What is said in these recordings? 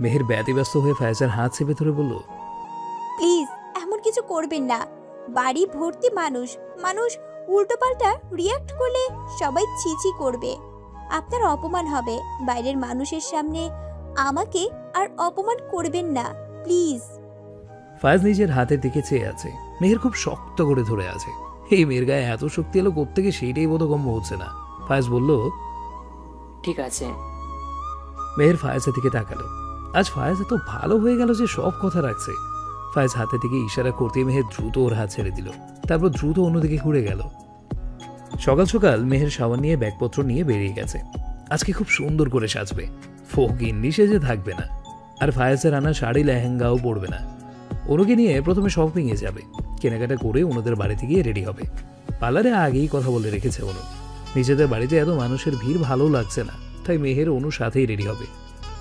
মেহের ব্যতিব্যস্ত হয়ে ফায়েজের হাত চেপে ধরে বলল, প্লিজ এমন কিছু করবেন না। বাড়ি ভর্তি মানুষ, মানুষ উল্টোপাল্টা রিয়াক্ট করলে সবাই ছিছি করবে, আপনার অপমান হবে। বাইরের মানুষের সামনে আমাকে আর অপমান করবেন না প্লিজ। ফায়েজ নিজের হাতের দিকে চেয়ে আছে। মেহের খুব শক্ত করে ধরে আছে। এই মেয়ের গায়ে এত শক্তি এলো কোত্থেকে সেইটাই বোধগম্য হচ্ছে না। ফায়েজ বলল, ঠিক আছে। মেহের ফায়েজের দিকে তাকালো। আজ ফায়েজ এত ভালো হয়ে গেল যে সব কথা রাখছে। ফায়েজ হাতের দিকে ইশারা করতে মেহের দ্রুত ওর হাত ছেড়ে দিল, তারপর দ্রুত অন্যদিকে ঘুরে গেল। সকাল সকাল মেহের সাবান নিয়ে ব্যাগপত্র নিয়ে বেরিয়ে গেছে। আজকে খুব সুন্দর করে সাজবে, ফকিন্নি সেজে থাকবে না। আর ফায়েজের আনা শাড়ি লেহেঙ্গাও পরবে না। অনুকে নিয়ে প্রথমে শপিংয়ে যাবে, কেনাকাটা করে ওনাদের বাড়িতে গিয়ে রেডি হবে। পার্লারে আগেই কথা বলে রেখেছে অনু, নিজেদের বাড়িতে এত মানুষের ভিড় ভালো লাগছে না, তাই মেহের অনুর সাথেই রেডি হবে।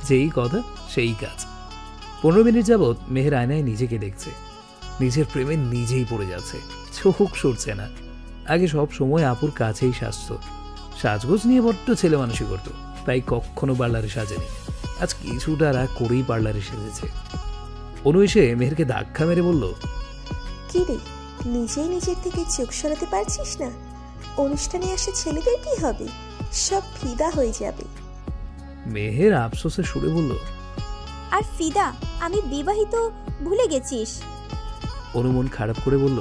যেই কথা সেই কাজ। 15 মিনিট যাবৎ মেহের আয়নায় নিজেকে দেখছে। নিজের প্রেমে নিজেই পড়ে যাচ্ছে, চোখ সরছে না। আগে সব সময় আপুর কাছেই সাজত, সাজগোজ নিয়ে বড্ড ছেলে মানুষই করত, তাই কখনো পার্লারে সাজেনি। আজ কিছুটা রাগ করেই পার্লারে সেজেছে। অনু এসে মেহেরকে ধাক্কা মেরে বলল, কি রে, নিজেই নিজের থেকে চোখ সরাতে পারছিস না? অনুষ্ঠানে আসে ছেলেদের কি হবে? সব ফিদা হয়ে যাবে। মেহের আফসোসে সুরে বলল, আর ফিদা, আমি বিবাহিত ভুলে গেছিস? অনু মন খারাপ করে বলল,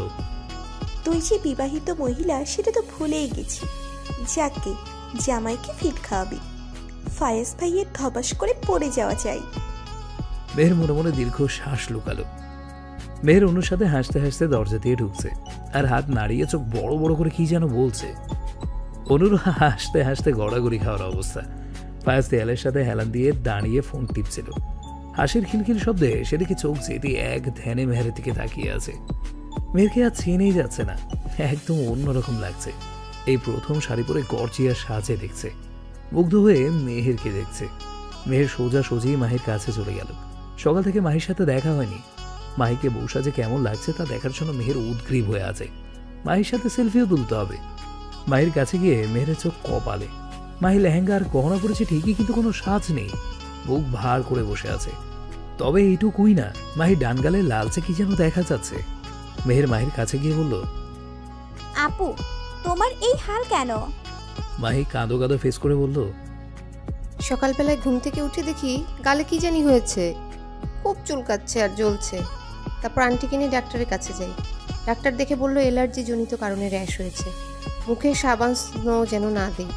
তুই যে বিবাহিত মহিলা সেটা তো ভুলেই গেছি। যাকে জামাইকে ফিট খাওয়াবি, ফায়েজ ভাইয়ের ধপাস করে পড়ে যাওয়া চাই। মেহের মনে মনে দীর্ঘ শ্বাস লুকালো। মেহের অনুর সাথে হাসতে হাসতে দরজা দিয়ে ঢুকছে, আর হাত নাড়িয়ে চোখ বড় বড় করে কি যেন বলছে। অনুর হাসতে হাসতে গড়াগড়ি খাওয়ার অবস্থা। ফায়েজ দেয়ালের সাথে হেলান দিয়ে দাঁড়িয়ে ফোন টিপছিল। হাসির খিলখিল শব্দে সেদিকে চোখ যেতে এক ধ্যানে মেহেরের দিকে তাকিয়ে আছে। মেহেরকে আর চেনেই যাচ্ছে না, একদম অন্যরকম লাগছে। এই প্রথম শাড়ি পরে গর্জিয়া সাজে দেখছে, মুগ্ধ হয়ে মেহেরকে দেখছে। মেহের সোজা সোজি মাহির কাছে চলে গেল। সকাল থেকে মাহির সাথে দেখা হয়নি। মাহিকে বউ সাজে কেমন লাগছে তা দেখার জন্য মেহের উদ্গ্রীব হয়ে আছে। মাহির সাথে সেলফিও তুলতে হবে। মাহির কাছে গিয়ে মেহেরের চোখ কপালে। মাহি লেহেঙ্গা আর গহনা পরেছে ঠিকই, কিন্তু কোনো সাজ নেই, বুক ভার করে বসে আছে। তবে এইটুকুই না, মাহি ডান গালে লালচে কি যেন দেখা যাচ্ছে। মেহের মাহির কাছে গিয়ে বলল, আপু, তোমার এই হাল কেন? মাহি কাঁদো কাঁদো ফেস করে বলল, সকালবেলায় ঘুম থেকে উঠে দেখি গালে কি জানি হয়েছে, খুব চুলকাচ্ছে আর জ্বলছে। তারপর আন্টিকে নিয়ে ডাক্তারের কাছে যাই। ডাক্তার দেখে বলল অ্যালার্জি জনিত কারণে র্যাশ হয়েছে, মুখে সাবান স্নো যেন না দিই,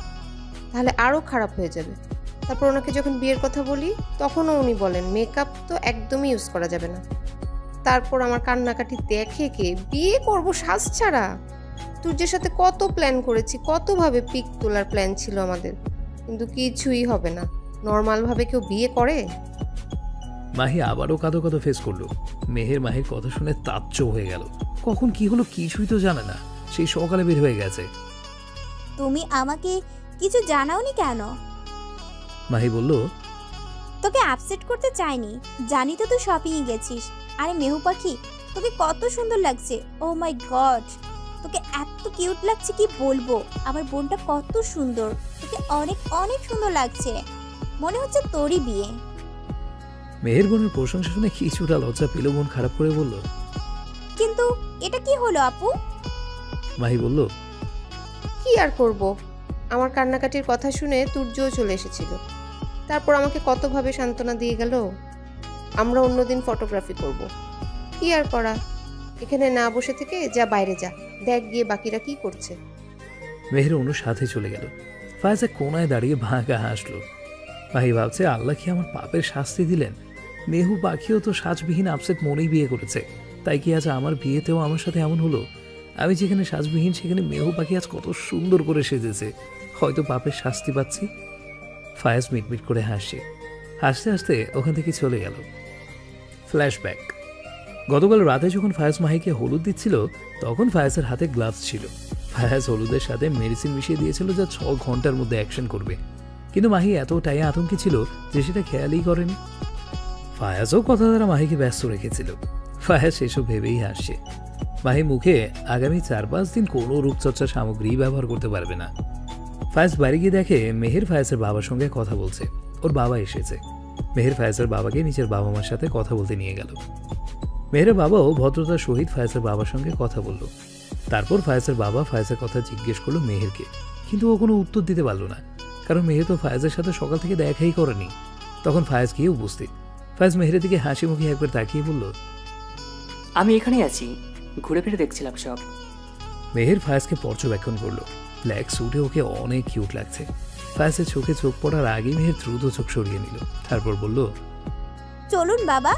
তাহলে আরও খারাপ হয়ে যাবে। তারপর ওনাকে যখন বিয়ের কথা বলি তখনও উনি বলেন মেকআপ তো একদমই ইউজ করা যাবে না। তারপর আমার কান্নাকাটি দেখে কে বিয়ে করব সাজ ছাড়া? সূর্যের সাথে কত প্ল্যান করেছি, কতভাবে পিক তোলার প্ল্যান ছিল আমাদের, কিন্তু কিছুই হবে না। নর্মালভাবে কেউ বিয়ে করে? মাহি আবারও কাঁদো কাঁদো ফেস করলো। মেহের মাহির কথা শুনে তাজ্জব হয়ে গেল। কখন কি হলো কিছুই তো জানে না, সেই সকালে বের হয়ে গেছে। তুমি আমাকে কিছু জানাওনি কেন? মাহি বলল, তোকে আপসেট করতে চাইনি, জানি তো তুই শপিংয়ে গেছিস। আরে মেহু পাখি, তোকে কত সুন্দর লাগছে, ও মাই গড, তোকে এত কিউট লাগছে কি বলবো। আমার বোনটা কত সুন্দর, তোকে অনেক অনেক সুন্দর লাগছে, মনে হচ্ছে তোরই বিয়ে। মেহের বোনের প্রশংসা শুনে কিছুটা লজ্জা পেল, মন খারাপ করে বলল, কিন্তু এটা কি হলো আপু? মাহি বলল, কি আর করব, আমার কান্নাকাটির কথা শুনে তুর্যও চলে এসেছিল। তারপর আমাকে কতভাবে সান্ত্বনা দিয়ে গেল, আমরা অন্যদিন ফটোগ্রাফি করব। কি আর করা, এখানে না বসে থেকে যা বাইরে যা, দেখ গিয়ে বাকিরা কি করছে। মেহের অনুর সাথে চলে গেল। ফায়েজা কোনায় দাঁড়িয়ে ভাঙা হাসলো। মাহি ভাবছে, আল্লাহ কি আমার পাপের শাস্তি দিলেন? মেহু পাখিও তো সাজবিহীন আপসেট মনেই বিয়ে করেছে, তাই কি আজ আমার বিয়েতেও আমার সাথে এমন হলো? আমি যেখানে সাজবিহীন সেখানে মেহু পাখি আজ কত সুন্দর করে সেজেছে, হয়তো পাপের শাস্তি পাচ্ছি। ফায়েজ মিটমিট করে হাসছে। হাসতে হাসতে ওখান থেকে চলে গেল। ফ্ল্যাশব্যাক। গতকাল রাতে যখন ফায়েজ মাহিকে হলুদ দিচ্ছিল তখন ফায়েজের হাতে গ্লাভস ছিল। ফায়েজ হলুদের সাথে মেডিসিন মিশিয়ে দিয়েছিল যা 6 ঘন্টার মধ্যে অ্যাকশন করবে, কিন্তু মাহি এতটাই আতঙ্কে ছিল যে সেটা খেয়ালই করেনি। ফায়াজও কথা দ্বারা মাহিকে ব্যস্ত রেখেছিল। ফায়াজ সেসব ভেবেই হাসছে। মাহি মুখে আগামী 4-5 দিন কোনো রূপচর্চা সামগ্রী ব্যবহার করতে পারবে না। ফায়াজ বাড়ি গিয়ে দেখে মেহের ফায়াজের বাবার সঙ্গে কথা বলছে। ওর বাবা এসেছে। মেহের ফায়াজের বাবাকে নিজের বাবা মার সাথে কথা বলতে নিয়ে গেল। মেহেরের বাবাও ভদ্রতার সহিত ফায়াজের বাবার সঙ্গে কথা বলল। তারপর ফায়াজের বাবা ফায়াজের কথা জিজ্ঞেস করলো মেহেরকে, কিন্তু ও কোনো উত্তর দিতে পারলো না, কারণ মেহের তো ফায়াজের সাথে সকাল থেকে দেখাই করেনি। তখন ফায়াজ গিয়ে উপস্থিত। ফায়াজ মেহেরের দিকে হাসি মুখে একবার তাকিয়ে বলল, আমি এখানেই আছি, ঘুরে ফিরে দেখছিলাম সব। মেহের ফায়াজকে পর্যবেক্ষণ করলো। ব্ল্যাক স্যুটে ওকে অনেক কিউট লাগছে। ফায়াজের চোখে চোখ পড়ার আগেই মেহের দ্রুত চোখ সরিয়ে নিল। তারপর বলল, চলুন বাবা,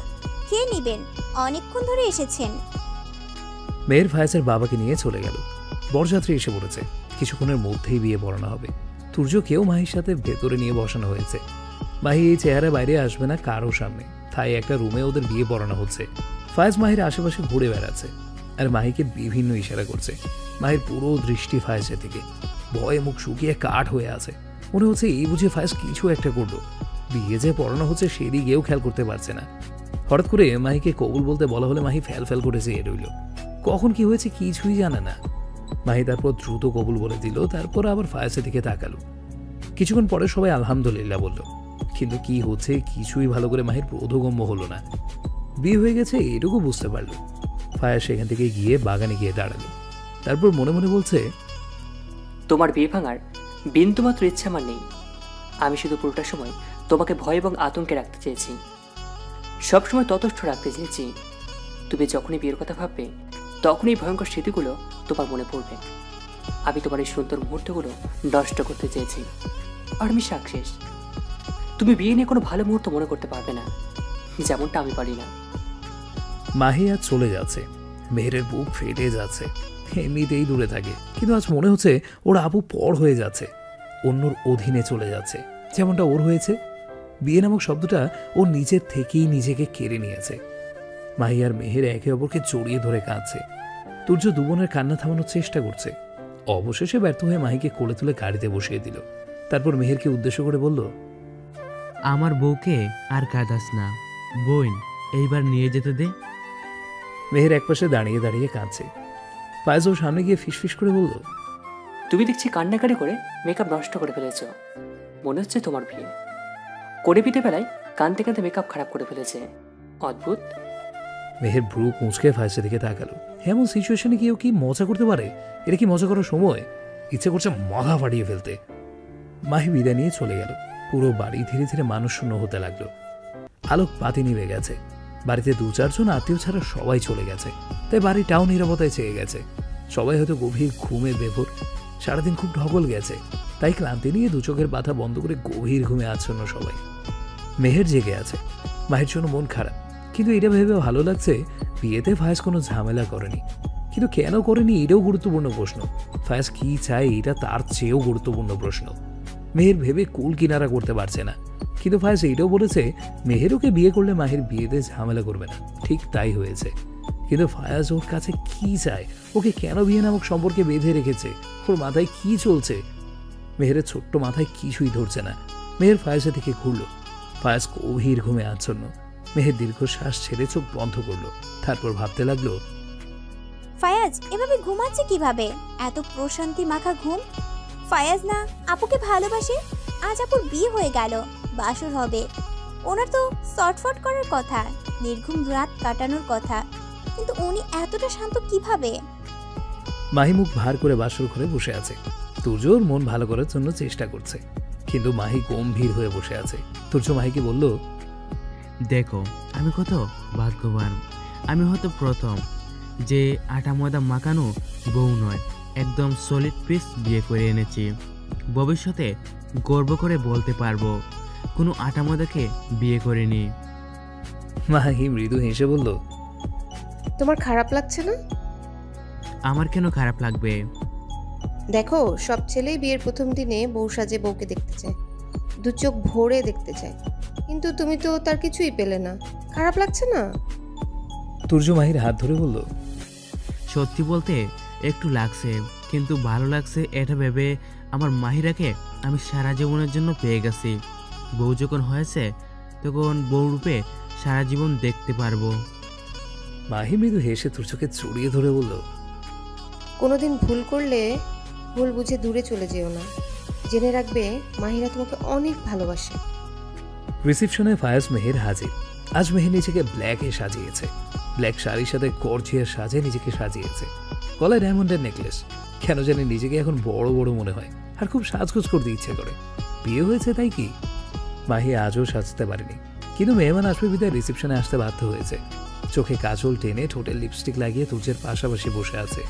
খেয়ে নিবেন, অনেকক্ষণ ধরে এসেছেন। মেহের ফায়াজের বাবাকে নিয়ে চলে গেল। বরযাত্রী এসে পড়েছে, কিছুক্ষণের মধ্যেই বিয়ে পড়ানো হবে। তুর্যকেও মাহির সাথে ভেতরে নিয়ে বসানো হয়েছে। মাহি এই চেহারা বাইরে আসবে না কারো সামনে, তাই একটা রুমে ওদের বিয়ে পড়ানো হচ্ছে। ফায়াজ মাহির আশেপাশে ঘুরে বেড়াচ্ছে আর মাহিকে বিভিন্ন ইশারা করছে। মাহির পুরো দৃষ্টি ফায়াজের দিকে। ভয়ে মুখ শুকিয়ে কাঠ হয়ে আছে। মনে হচ্ছে এই বুঝে ফায়াজ কিছু একটা করলো। বিয়ে যে পড়ানো হচ্ছে সেদিকেও খেয়াল করতে পারছে না। হঠাৎ করে মাহিকে কবুল বলতে বলা হলে মাহি ফ্যাল ফ্যাল করে চেয়ে রইল। কখন কি হয়েছে কিছুই জানে না। মাহি তারপর দ্রুত কবুল বলে দিল। তারপর আবার ফায়াজের দিকে তাকালো। কিছুক্ষণ পরে সবাই আলহামদুলিল্লাহ বলল, কিন্তু কি হচ্ছে কিছুই ভালো করে মাহির বোধগম্য হলো না। বিয়ে হয়ে গেছে এটুকু বুঝতে পারল। ফায়াজ সেখান থেকে গিয়ে বাগানে গিয়ে দাঁড়ালো। তারপর মনে মনে বলছে, তোমার বিয়ে ভাঙার বিন্দুমাত্র ইচ্ছা আমার নেই। আমি শুধু পুরোটা সময় তোমাকে ভয় এবং আতঙ্কে রাখতে চেয়েছি, সবসময় ততস্থ রাখতে চেয়েছি। তুমি যখনই বিয়ের কথা ভাববে তখনই ভয়ঙ্কর স্মৃতিগুলো তোমার মনে পড়বে। আমি তোমার এই সুন্দর মুহূর্তগুলো নষ্ট করতে চেয়েছি, আর আমি সাকসেস। তুমি বিয়ে নিয়ে কোনো ভালো মুহূর্ত মনে করতে পারবে না, যেমনটা আমি পারি না। মাহি আজ চলে যাচ্ছে। মেহেরের বুক ফেটে যাচ্ছে। এমনিতেই দূরে থাকে, কিন্তু আজ মনে হচ্ছে ওর আপু পর হয়ে যাচ্ছে, অন্যর অধীনে চলে যাচ্ছে, যেমনটা ওর হয়েছে। বিয়ে নামক শব্দটা ও নিজের থেকেই নিজেকে কেড়ে নিয়েছে। মাহি আর মেহের একে অপরকে জড়িয়ে ধরে কাঁদছে। তুর্য দুবনের কান্না থামানোর চেষ্টা করছে। অবশেষে ব্যর্থ হয়ে মাহিকে কোলে তুলে গাড়িতে বসিয়ে দিল। তারপর মেহেরকে উদ্দেশ্য করে বলল, আমার বউকে আর কাঁদাস না বোন, এইবার নিয়ে যেতে দে। মেহের একপাশে দাঁড়িয়ে দাঁড়িয়ে কাঁদছে। ফায়াজ ওর সামনে গিয়ে ফিসফিস করে বলল, তুমি দেখছি কান্নাকাটি করে মেকআপ নষ্ট করে ফেলেছ। মনে হচ্ছে তোমার বিয়ে করে পিঠে বেলায় কাঁদতে কাঁদতে মেকআপ খারাপ করে ফেলেছে। অদ্ভুত। মেহের ভ্রু কুঁচকে ফায়াজের দিকে তাকালো। এমন সিচুয়েশনে কেউ কি মজা করতে পারে? এটা কি মজা করার সময়? ইচ্ছে করছে মাথা ফাটিয়ে ফেলতে। মাহি বিদায় নিয়ে চলে গেল। পুরো বাড়ি ধীরে ধীরে মানুষ শূন্য হতে লাগলো। আলোক বাতি নিভে গেছে। বাড়িতে 2-4 জন আত্মীয় ছাড়া সবাই চলে গেছে, তাই বাড়িটাও নীরবতায় চেয়ে গেছে। সবাই হয়তো গভীর ঘুমে বেভোর। সারাদিন খুব ঢগল গেছে, তাই ক্লান্তি নিয়ে দু চোখের পাতা বন্ধ করে গভীর ঘুমে আচ্ছন্ন সবাই। মেহের জেগে আছে। মাহির জন্য মন খারাপ, কিন্তু এটা ভেবে ভালো লাগছে বিয়েতে ফায়াজ কোনো ঝামেলা করেনি। কিন্তু কেন করেনি এটাও গুরুত্বপূর্ণ প্রশ্ন। ফায়াজ কি চায় এটা তার চেয়েও গুরুত্বপূর্ণ প্রশ্ন। মেহের ভেবে কুল কিনারা করতে পারছে না, কিন্তু ফায়াজ এইটাও বলেছে মেহের ওকে বিয়ে করলে মাহির বিয়েতে ঝামেলা করবে না। ঠিক তাই হয়েছে। কিন্তু ফায়াজ ওর কাছে কি চায়? ওকে কেন বিয়ে নামক সম্পর্কে বেঁধে রেখেছে? ওর মাথায় কি চলছে? মেহেরের ছোট্ট মাথায় কিছুই ধরছে না। মেহের ফায়াজের দিকে ঘুরল। ফায়াজ গভীর ঘুমে আচ্ছন্ন। মেহের দীর্ঘশ্বাস ছেড়ে চোখ বন্ধ করলো। তারপর ভাবতে লাগলো, ফায়াজ এভাবে ঘুমাচ্ছে কিভাবে? এত প্রশান্তি মাখা ঘুম। ফায়াজ না আপুকে ভালোবাসে। আজ আপুর বিয়ে হয়ে গেল, বাসর হবে। ওনার তো শর্টফট করার কথা, নির্ঘুম রাত কাটানোর কথা, কিন্তু উনি এতটা শান্ত কিভাবে? মাহি মুখ ভার করে বাসর ঘরে বসে আছে। তুর্যর মন ভালো করার জন্য চেষ্টা করছে, কিন্তু মাহি গম্ভীর হয়ে বসে আছে। তুর্য মাহিকে বলল, দেখো আমি কত ভাগ্যবান। আমি হয়তো প্রথম যে আটা ময়দা মাখানো বউ নয়, একদম সলিড পিস বিয়ে করে এনেছি। ভবিষ্যতে গর্ব করে বলতে পারবো কোনো আটা ময়দাকে বিয়ে করিনি। মাহি মৃদু হেসে বলল, তোমার খারাপ লাগছে না? আমার কেন খারাপ লাগবে? দেখো, সব ছেলেই বিয়ের প্রথম দিনে বউ সাজে বউকে দেখতে চায়, দু চোখ ভরে দেখতে চায়, কিন্তু তুমি তো তার কিছুই পেলে না। খারাপ লাগছে না? তুর্য মাহির হাত ধরে বলল, সত্যি বলতে একটু লাগছে, কিন্তু ভালো লাগছে এটা ভেবে আমার মাহিরাকে আমি সারা জীবনের জন্য পেয়ে গেছি। বউ যখন হয়েছে তখন বউ রূপে সারা জীবন দেখতে পারবো। মাহি মৃদু হেসে তুর্যকে জড়িয়ে ধরে বলল, কোনোদিন ভুল করলে ভুল বুঝে দূরে চলে যেও না। জেনে রাখবে মাহিরা তোমাকে অনেক ভালোবাসে। রিসেপশনে ফায়াজ মেহের হাজির। আজ মেহের নিজেকে ব্ল্যাকে সাজিয়েছে, ব্ল্যাক শাড়ির সাথে গর্জিয়াস সাজে নিজেকে সাজিয়েছে। গলায় ডায়মন্ডের নেকলেস। কেন জানি নিজেকে এখন বড় বড় মনে হয় আর খুব সাজগোজ করতে ইচ্ছে করে। বিয়ে হয়েছে তাই কি? মাহি আজও সাজতে পারেনি, কিন্তু মেহমান আসবে বিদায় রিসেপশনে আসতে বাধ্য হয়েছে। চোখে কাজল টেনে ঠোঁটে লিপস্টিক লাগিয়ে তুর্যের পাশাপাশি বসে আছে।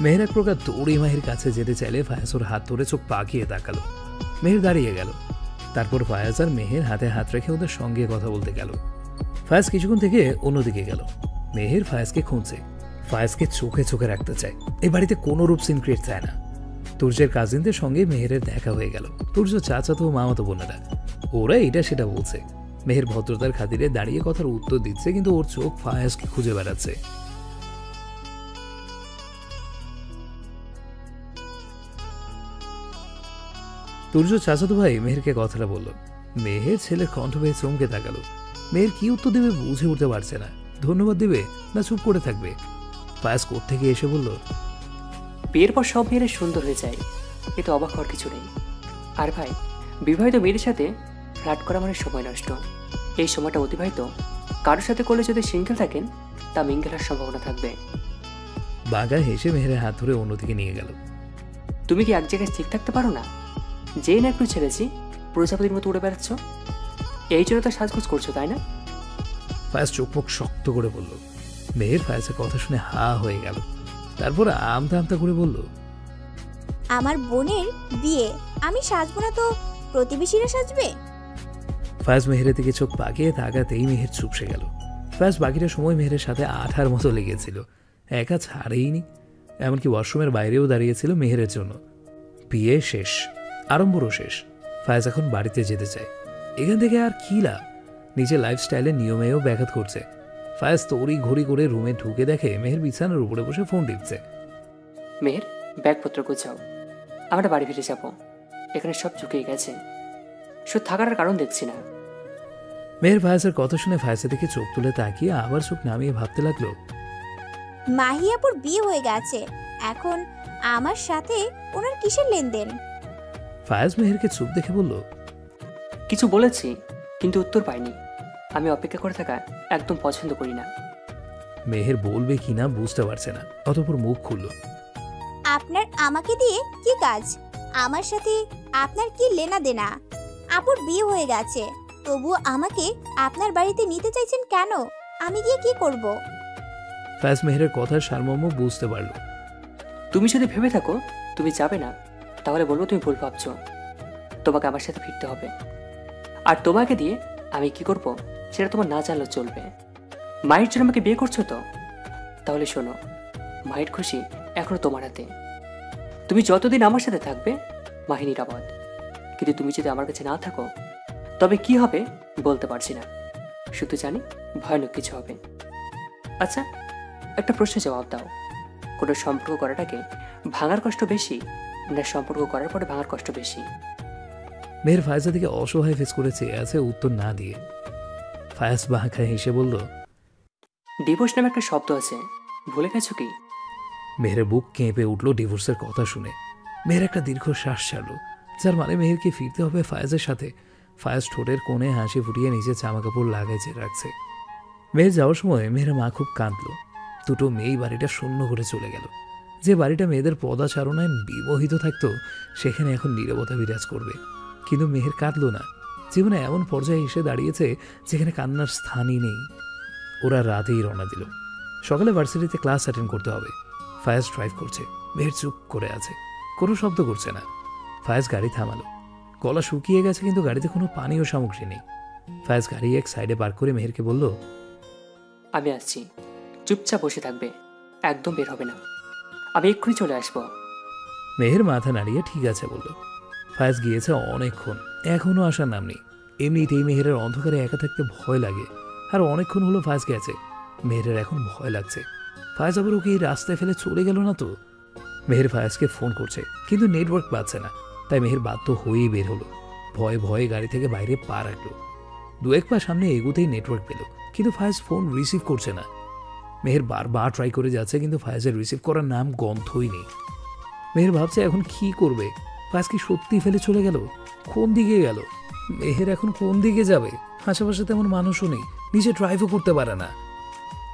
মেহের এক প্রকার দৌড়ে মাহির কাছে যেতে চাইলে ফায়াজ ওর হাত ধরে চোখ পাকিয়ে তাকালো। মেহের দাঁড়িয়ে গেল। তারপর ফায়াজ আর মেহের হাতে হাত রেখে ওদের সঙ্গে কথা বলতে গেল। ফায়াজ কিছুক্ষণ থেকে অন্যদিকে গেল। মেহের ফায়াজকে খুঁজছে, ফায়াজকে চোখে চোখে রাখতে চায়। এই বাড়িতে কোনো রূপ সিন ক্রিয়েট চায় না। তুর্যের কাজিনদের সঙ্গে মেহেরের দেখা হয়ে গেল। তুর্য চাচাতো মামাতো বোনেরা, ওরা এটা সেটা বলছে। মেহের ভদ্রতার খাতিরে দাঁড়িয়ে কথার উত্তর দিচ্ছে, কিন্তু ওর চোখ ফায়াজকে খুঁজে বেড়াচ্ছে। তুর্য চাচাতো ভাই মেহেরকে কথাটা বলল। মেহের ছেলের কণ্ঠ পেয়ে চমকে তাকালো। মেহের কি উত্তর দেবে বুঝে উঠতে পারছে না। ধন্যবাদ দেবে না চুপ করে থাকবে? ফায়াজ কোত্থেকে এসে বলল, বিয়ের পর সব মেয়েরা সুন্দর হয়ে যায়, এতে অবাক হওয়ার কিছু নেই। আর ভাই, বিবাহিত মেয়েদের সাথে ফ্ল্যাট করা মানে সময় নষ্ট। এই সময়টা অতিবাহিত কারোর সাথে করলে যদি সিঙ্গেল থাকেন, তা মিঙ্গেল হওয়ার সম্ভাবনা থাকবে। বাঘা হেসে মেহেরের হাত ধরে অন্যদিকে নিয়ে গেল। তুমি কি এক জায়গায় ঠিক থাকতে পারো না? যেই না একটু ছেড়েছি প্রজাপতির মতো উড়ে বেড়াচ্ছ, এই জন্য তো সাজগোজ করছো, তাই না? ফায়াজ চোখ মুখ শক্ত করে বলল। মেহের ফায়াজের কথা শুনে হা হয়ে গেল। তারপর আমতা আমতা করে বলল, আমার বোনের বিয়ে, আমি সাজবো না তো প্রতিবেশীরা সাজবে? ফায়াজ মেহেরের দিকে চোখ পাকিয়ে তাকাতেই মেহের চুপসে গেল। ফায়াজ বাকিটা সময় মেহেরের সাথে আঠার মতো লেগেছিল, একা ছাড়েইনি। এমনকি ওয়াশরুমের বাইরেও দাঁড়িয়েছিল মেহেরের জন্য। বিয়ে শেষ, আড়ম্বরও শেষ। ফায়াজ এখন বাড়িতে যেতে চায়। এখান থেকে আর কি লাভ? নিজের লাইফস্টাইলের নিয়মেও ব্যাঘাত করছে। ফায়াজ তড়ি ঘড়ি করে রুমে ঢুকে দেখে মেহের বিছানার উপরে বসে ফোন টিপছে। মেহের, ব্যাগপত্র গোছাও, আমরা বাড়ি ফিরে যাবো। এখানে সব চুকিয়ে গেছে, শুধু থাকার আর কারণ দেখছি না। মেহের ফায়াজের কথা শুনে ফায়াজের দিকে চোখ তুলে তাকিয়ে আবার চোখ নামিয়ে ভাবতে লাগলো, মাহিয়াপুর বিয়ে হয়ে গেছে, এখন আমার সাথে ওনার কিসের লেনদেন? ফায়াজ মেহেরকে চুপ দেখে বলল, কিছু বলেছি কিন্তু উত্তর পাইনি। আমি অপেক্ষা করে থাকা একদম পছন্দ করি না। মেহের বলবে কিনা বুঝতে পারছে না, অতঃপর মুখ খুলল। আপনার আমাকে দিয়ে কি কাজ? আমার সাথে আপনার কি লেনা দেনা? আপুর বিয়ে হয়ে গেছে, তবু আমাকে আপনার বাড়িতে নিতে চাইছেন কেন? আমি গিয়ে কি করব? ফায়াজ মেহেরের কথার সারমর্ম বুঝতে পারল। তুমি যদি ভেবে থাকো তুমি যাবে না, তাহলে বলবো তুমি ভুল ভাবছো। তোমাকে আমার সাথে ফিরতে হবে। আর তোমাকে দিয়ে আমি কি করব সেটা তোমার না জানলেও চলবে। মায়ের জন্য আমাকে বিয়ে করছো তো? তাহলে শোনো, মায়ের খুশি এখনো তোমার হাতে। তুমি যতদিন আমার সাথে থাকবে মাহি নিরাপদ, কিন্তু তুমি যদি আমার কাছে না থাকো তবে কি হবে বলতে পারছি না। শুধু জানি ভয়ানক কিছু হবে। আচ্ছা, একটা প্রশ্নের জবাব দাও। কোনো সম্পর্ক করাটাকে ভাঙার কষ্ট বেশি, না সম্পর্ক করার পরে ভাঙার কষ্ট বেশি? মেহের ফায়াজের দিকে অসহায় ফেস করে চেয়ে আছে উত্তর না দিয়ে। ফায়াজ বাঁকা হেসে বলল, ডিভোর্স নামে একটা শব্দ আছে, ভুলে গেছো কি? মেহেরের বুক কেঁপে উঠল ডিভোর্সের কথা শুনে। মেহের একটা দীর্ঘ শ্বাস ছাড়ল, যার মানে মেহেরকে ফিরতে হবে ফায়াজের সাথে। ফায়াজ ঠোঁটের কোণে হাসি ফুটিয়ে নিজের জামা কাপড় লাগাইছে রাখছে। মেহের যাওয়ার সময় মেহের মা খুব কাঁদল। দুটো মেয়েই বাড়িটা শূন্য করে চলে গেল। যে বাড়িটা মেয়েদের পদাচারণায় বিমোহিত থাকতো, সেখানে এখন নীরবতা বিরাজ করবে। কিন্তু মেহের কাঁদল না। জীবনে এমন পর্যায়ে এসে দাঁড়িয়েছে যেখানে কান্নার স্থানই নেই। ওরা রাতেই রওনা দিল। সকালে ভার্সিটিতে ক্লাস অ্যাটেন্ড করতে হবে। ফায়াজ ড্রাইভ করছে, মেহের চুপ করে আছে, কোনো শব্দ করছে না। ফায়াজ গাড়ি থামালো। গলা শুকিয়ে গেছে, কিন্তু গাড়িতে কোনো পানীয় সামগ্রী নেই। ফায়াজ গাড়ি এক সাইডে পার্ক করে মেহেরকে বলল, আমি আসছি, চুপচাপ বসে থাকবে, একদম বের হবে না। আমি এক্ষুনি চলে আসবো। মেহের মাথা নাড়িয়ে ঠিক আছে বলল। ফায়াজ গিয়েছে অনেকক্ষণ, এখনও আসার নাম নেই। এমনিতেই মেহেরের অন্ধকারে একা থাকতে ভয় লাগে, আর অনেকক্ষণ হলো ফায়াজ গেছে। মেহেরের এখন ভয় লাগছে, ফায়াজ আবার ওকে এই রাস্তায় ফেলে চলে গেল না তো। মেহের ফায়াজকে ফোন করছে, কিন্তু নেটওয়ার্ক পাচ্ছে না। তাই মেহের বাধ্য হয়েই বের হলো। ভয়ে ভয়ে গাড়ি থেকে বাইরে পা রাখলো। দু এক পা সামনে এগোতেই নেটওয়ার্ক পেল, কিন্তু ফায়াজ ফোন রিসিভ করছে না। মেহের বারবার ট্রাই করে যাচ্ছে, কিন্তু ফায়াজের রিসিভ করার নাম গন্ধই নেই। মেহের ভাবছে এখন কি করবে। ফায়াজ কি সত্যি ফেলে চলে গেল? কোন দিকে গেল? মেহের এখন কোন দিকে যাবে? আশেপাশে তেমন মানুষও নেই, নিজে ড্রাইভও করতে পারে না।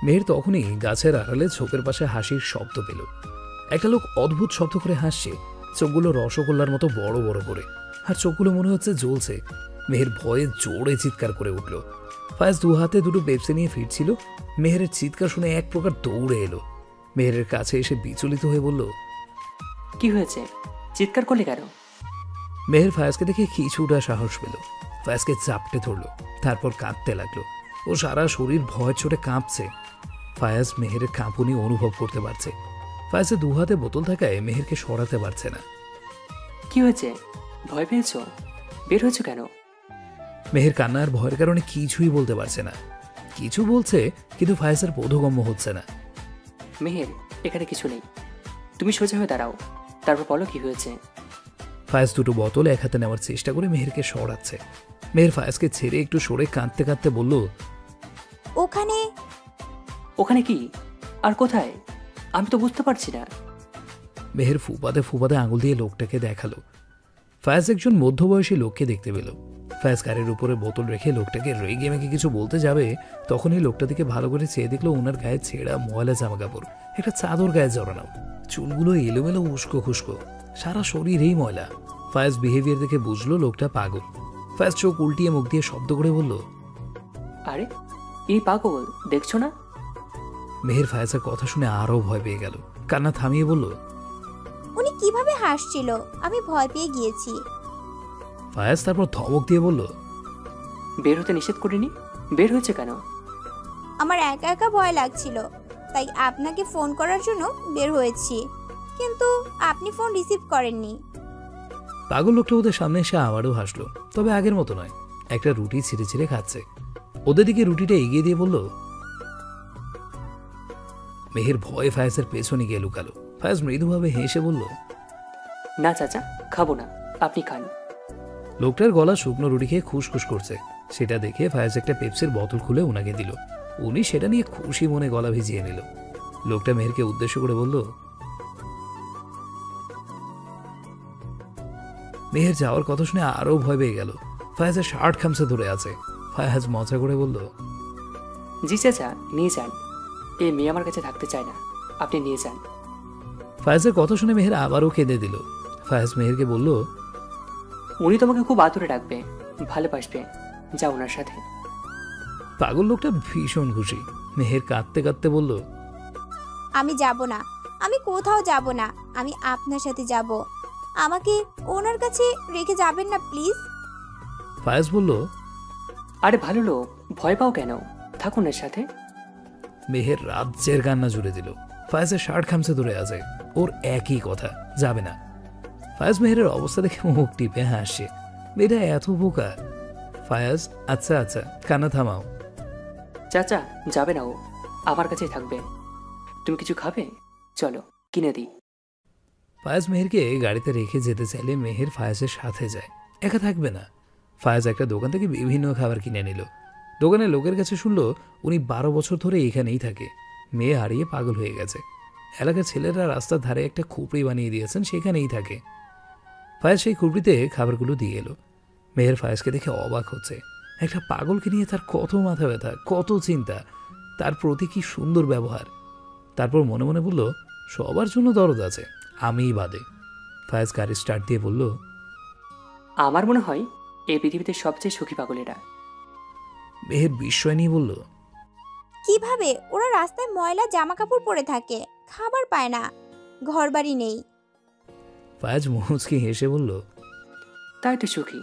মেহের তখনই গাছের আড়ালে ঝোপের পাশে হাসির শব্দ পেল। একটা লোক অদ্ভুত শব্দ করে হাসছে, চোখগুলো রসগোল্লার মতো বড় বড় করে, আর চোখগুলো মনে হচ্ছে জ্বলছে। মেহের ভয়ে জোরে চিৎকার করে উঠল। ফায়াজ দু হাতে দুটো পেপসি নিয়ে ফিরছিল। মেহেরের চিৎকার শুনে এক প্রকার দৌড়ে এলো। মেহেরের কাছে এসে বিচলিত হয়ে বলল, কি হয়েছে? চিৎকার করলে কেন? মেহের ফায়াজকে দেখে কিছুটা সাহস পেল। ফায়াজকে চাপটে ধরল, তারপর কাঁদতে লাগলো। ও সারা শরীর ভয় চোটে কাঁপছে। ফায়াজ মেহেরের কাঁপুনি অনুভব করতে পারছে। ফায়াজের দু হাতে বোতল থাকায় মেহেরকে সরাতে পারছে না। কি হয়েছে? ভয় পেয়েছো? বের হয়েছো কেন? মেহের কান্নার ভয়ের কারণে কিছুই বলতে পারছে না। কিছু বলছে, কিন্তু ফায়াজের বোধগম্য হচ্ছে না। মেহের, এখানে কিছু নেই, তুমি সোজা হয়ে দাঁড়াও, তারপর বলো কি হয়েছে। ফায়াজ দুটো বোতল এক হাতে নেওয়ার চেষ্টা করে মেহেরকে সরাচ্ছে। মেহের ফায়াজকে ছেড়ে একটু সরে কাঁদতে কাঁদতে বলল, ওখানে ওখানে কি? আর কোথায়? আমি তো বুঝতে পারছি না। মেহের ফুপাতে ফুপাতে আঙুল দিয়ে লোকটাকে দেখালো। ফায়াজ একজন মধ্যবয়সী লোককে দেখতে পেল। ফায়াজ গাড়ির উপরে বোতল রেখে লোকটাকে রেগে মেগে কিছু বলতে যাবে, তখনই লোকটা দিকে ভালো করে চেয়ে দেখলো ওনার গায়ে ছেঁড়া ময়লা জামা কাপড়, একটা চাদর গায়ে জড়ানো, চুলগুলো এলোমেলো উস্কো খুস্কো, সারা শরীরেই ময়লা। ফায়াজ বিহেভিয়ার দেখে বুঝলো লোকটা পাগল। ফায়াজ চোখ উল্টিয়ে মুখ দিয়ে শব্দ করে বলল, আরে এই পাগল, দেখছো না? মেহের ফায়াজের কথা শুনে আরও ভয় পেয়ে গেল। কান্না থামিয়ে বলল, উনি কিভাবে হাসছিল, আমি ভয় পেয়ে গিয়েছি। ফায়াজ তারপর ধমক দিয়ে বলল, বের হতে নিষেধ করিনি, বের হয়েছে কেন? আমার একা একা ভয় লাগছিল, তাই আপনাকে ফোন করার জন্য বের হয়েছি, কিন্তু আপনি ফোন রিসিভ করেননি। পাগল লোকটা ওদের সামনে এসে আবারও হাসলো, তবে আগের মতো নয়। একটা রুটি ছিঁড়ে ছিঁড়ে খাচ্ছে। ওদের দিকে রুটিটা এগিয়ে দিয়ে বলল, মেহের ভয়ে ফায়াজের পেছনে গিয়ে লুকালো। ফায়াজ মৃদুভাবে হেসে বলল, না চাচা, খাবো না, আপনি খান। লোকটার গলা শুকনো রুটি খেয়ে খুশখুশ করছে। সেটা দেখে ফায়াজ একটা পেপসির বোতল খুলে ওনাকে দিল। উনি সেটা নিয়ে খুশি মনে গলা ভিজিয়ে নিল। লোকটা মেহেরকে উদ্দেশ্য করে বলল, মেহের যাওয়ার কথা শুনে আরো ভয় পেয়ে গেল। ফায়াজের শার্ট খামসে ধরে আছে। ফায়াজ মজা করে বলল, জি চাচা, নিয়ে যান, এই মেয়ে আমার কাছে থাকতে চায় না, আপনি নিয়ে যান। ফায়াজের কথা শুনে মেহের আবারও কেঁদে দিল। ফায়াজ মেহেরকে বলল, উনি তোমাকে খুব আদরে ডাকবে, ভালোবাসবে, যাও ওনার সাথে। পাগল লোকটা ভীষণ খুশি। মেহের কাঁদতে কাঁদতে বলল, আমি যাব না, আমি কোথাও যাব না, আমি আপনার সাথে যাব। আমাকে ওনার কাছে রেখে যাবেন না প্লিজ। ফায়াজ বলল, আরে ভালো লোক, ভয় পাও কেন, থাকুন এর সাথে। মেহের রাজ্যের কান্না জুড়ে দিল। ফায়াজের শার্ট খামসে ধরে আছে। ওর একই কথা, যাবে না। ফায়াজ মেহেরের অবস্থা দেখে মুখ টিপে হাসছে। মেয়েটা এত বোকা। ফায়াজ, আচ্ছা আচ্ছা, কান্না থামাও। চাচা যাবে না, ও আমার কাছেই থাকবে। তুমি কিছু খাবে? চলো কিনে দিই। ফায়াজ মেহেরকে গাড়িতে রেখে যেতে চাইলে মেহের ফায়াজের সাথে যায়, একা থাকবে না। ফায়াজ একটা দোকান থেকে বিভিন্ন খাবার কিনে নিল। দোকানের লোকের কাছে শুনলো উনি 12 বছর ধরে এখানেই থাকে। মেয়ে হারিয়ে পাগল হয়ে গেছে। এলাকার ছেলেরা রাস্তার ধারে একটা খুপড়ি বানিয়ে দিয়েছেন, সেখানেই থাকে। ফায়াজ সেই খুপড়িতে খাবারগুলো দিয়ে এলো। মেহের ফায়াজকে দেখে অবাক হচ্ছে। একটা পাগলকে নিয়ে তার কত মাথা ব্যথা, কত চিন্তা, তার প্রতি কি সুন্দর ব্যবহার। তারপর মনে মনে বলল, সবার জন্য দরদ আছে, আমিই বাদে। ফায়াজ গাড়ি স্টার্ট দিয়ে বলল, আমার মনে হয় এই পৃথিবীতে সবচেয়ে সুখী পাগলেরা। মেহের বিস্ময় নিয়ে বলল, কিভাবে? ওরা রাস্তায় ময়লা জামা কাপড় পরে থাকে, খাবার পায় না, ঘরবাড়ি নেই। ফায়াজ মুচকি হেসে বলল, তাই তো সুখী,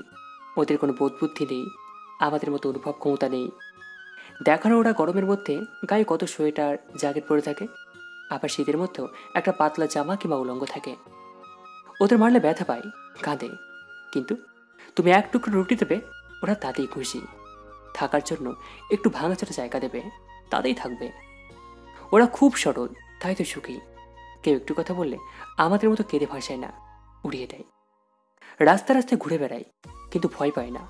ওদের কোনো বোধ বুদ্ধি নেই, আমাদের মতো অনুভব ক্ষমতা নেই। দেখানো ওরা গরমের মধ্যে গায়ে কত সোয়েটার জ্যাকেট পরে থাকে, আবার শীতের মধ্যেও একটা পাতলা জামা কিংবা উলঙ্গ থাকে। ওদের মারলে ব্যথা পায়, কাঁদে, কিন্তু তুমি এক টুকরো রুটি দেবে, ওরা তাতেই খুশি। থাকার জন্য একটু ভাঙাচোরা জায়গা দেবে, তাতেই থাকবে। ওরা খুব সরল, তাই তো সুখী। কেউ একটু কথা বললে আমাদের মতো কেঁদে ভাসায় না, উড়িয়ে দেয়। রাস্তা রাস্তায় ঘুরে বেড়ায়, কিন্তু ভয় পায় না।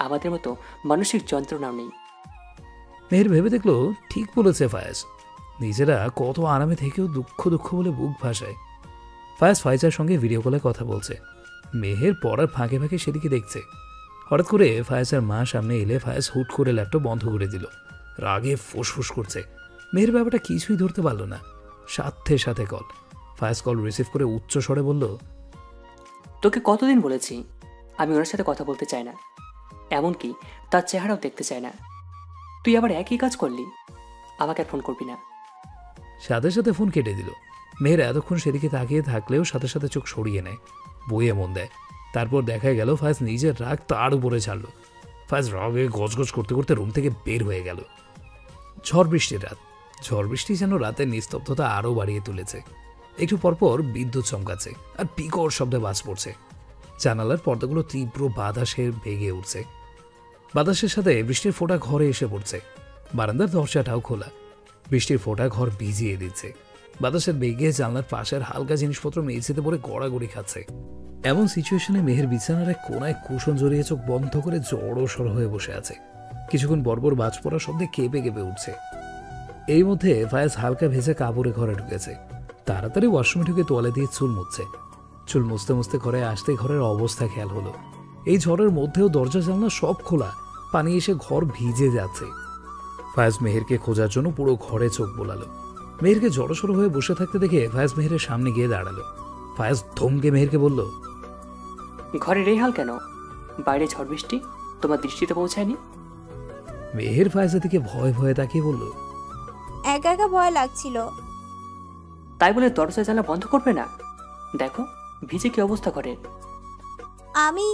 আমাদের মতো মানসিক যন্ত্রণাও নেই। মেহের ভেবে দেখলো ঠিক বলেছে ফায়াজ। নিজেরা কত আরামে থেকেও দুঃখ দুঃখ বলে বুক ভাসায়। ফায়াজ ফাইজার সঙ্গে ভিডিও কলে কথা বলছে। মেহের পড়ার ফাঁকে ফাঁকে সেদিকে দেখছে। হঠাৎ করে ফায়েজের মা সামনে এলে ফায়েজ হুট করে ল্যাপটপ বন্ধ করে দিল। রাগে ফুসফুস করছে। মেয়ের ব্যাপারটা কিছুই ধরতে পারল না। সাথে সাথে কল। ফায়েজ কল রিসিভ করে উচ্চ স্বরে বলল, তোকে কতদিন বলেছি আমি ওনার সাথে কথা বলতে চাই না, এমনকি তার চেহারাও দেখতে চাই না। তুই আবার একই কাজ করলি, আমাকে আর ফোন করবি না। সাথে সাথে ফোন কেটে দিল। মেয়ের এতক্ষণ সেদিকে তাকিয়ে থাকলেও সাথে সাথে চোখ সরিয়ে নেয়, বইয়ে মন দেয়। তারপর দেখা গেল ফায়েজ নিজের রাগ তার উপরে ছাড়ল। ফায়েজ রাগে গজগজ করতে করতে রুম থেকে বের হয়ে গেল। ঝড় বৃষ্টির রাত। ঝড় বৃষ্টি যেন রাতের নিস্তব্ধতা আরও বাড়িয়ে তুলেছে। একটু পরপর বিদ্যুৎ চমকাচ্ছে আর পিকর শব্দে বাজ পড়ছে। জানালার পর্দাগুলো তীব্র বাতাসে ভেঙে উঠছে। বাতাসের সাথে বৃষ্টির ফোঁটা ঘরে এসে পড়ছে। বারান্দার দরজাটাও খোলা। বৃষ্টির ফোঁটা ঘর ভিজিয়ে দিচ্ছে। বাতাসের বেগে জানলার পাশের হালকা জিনিসপত্র মেঝেতে পড়ে গড়াগড়ি খাচ্ছে। এমন সিচুয়েশনে মেহের বিছানার এক কোনায় কুশন জড়িয়ে চোখ বন্ধ করে জড়সড় হয়ে বসে আছে। কিছুক্ষণ বর্বর বাজ পড়ার শব্দে কেঁপে কেঁপে উঠছে। এই মধ্যে ফায়েজ হালকা ভেজে কাপড়ে ঘরে ঢুকেছে। তাড়াতাড়ি ওয়াশরুমে ঢুকে তোয়ালে দিয়ে চুল মুছছে। চুল মুছতে মুছতে ঘরে আসতে ঘরের অবস্থা খেয়াল হলো। এই ঝড়ের মধ্যেও দরজা জানলা সব খোলা, পানি এসে ঘর ভিজে যাচ্ছে। ফায়েজ মেহেরকে খোঁজার জন্য পুরো ঘরে চোখ বোলালো। মেহেরকে জড়সড় হয়ে বসে থাকতে দেখে ফায়েজ মেহেরের সামনে গিয়ে দাঁড়ালো। ফায়েজ ধমকে মেহেরকে বলল, ঘরের এই হাল কেন? বাইরে ঝড় বৃষ্টি তোমার দৃষ্টিতে পৌঁছায়নি? মেহের ফায়েজের দিকে ভয়ে ভয়ে তাকিয়ে বলল, একা একা ভয় লাগছিল। তাই বলে দরজা জানলা বন্ধ করবে না? দেখো ভিজে কি অবস্থা ঘরের। আমি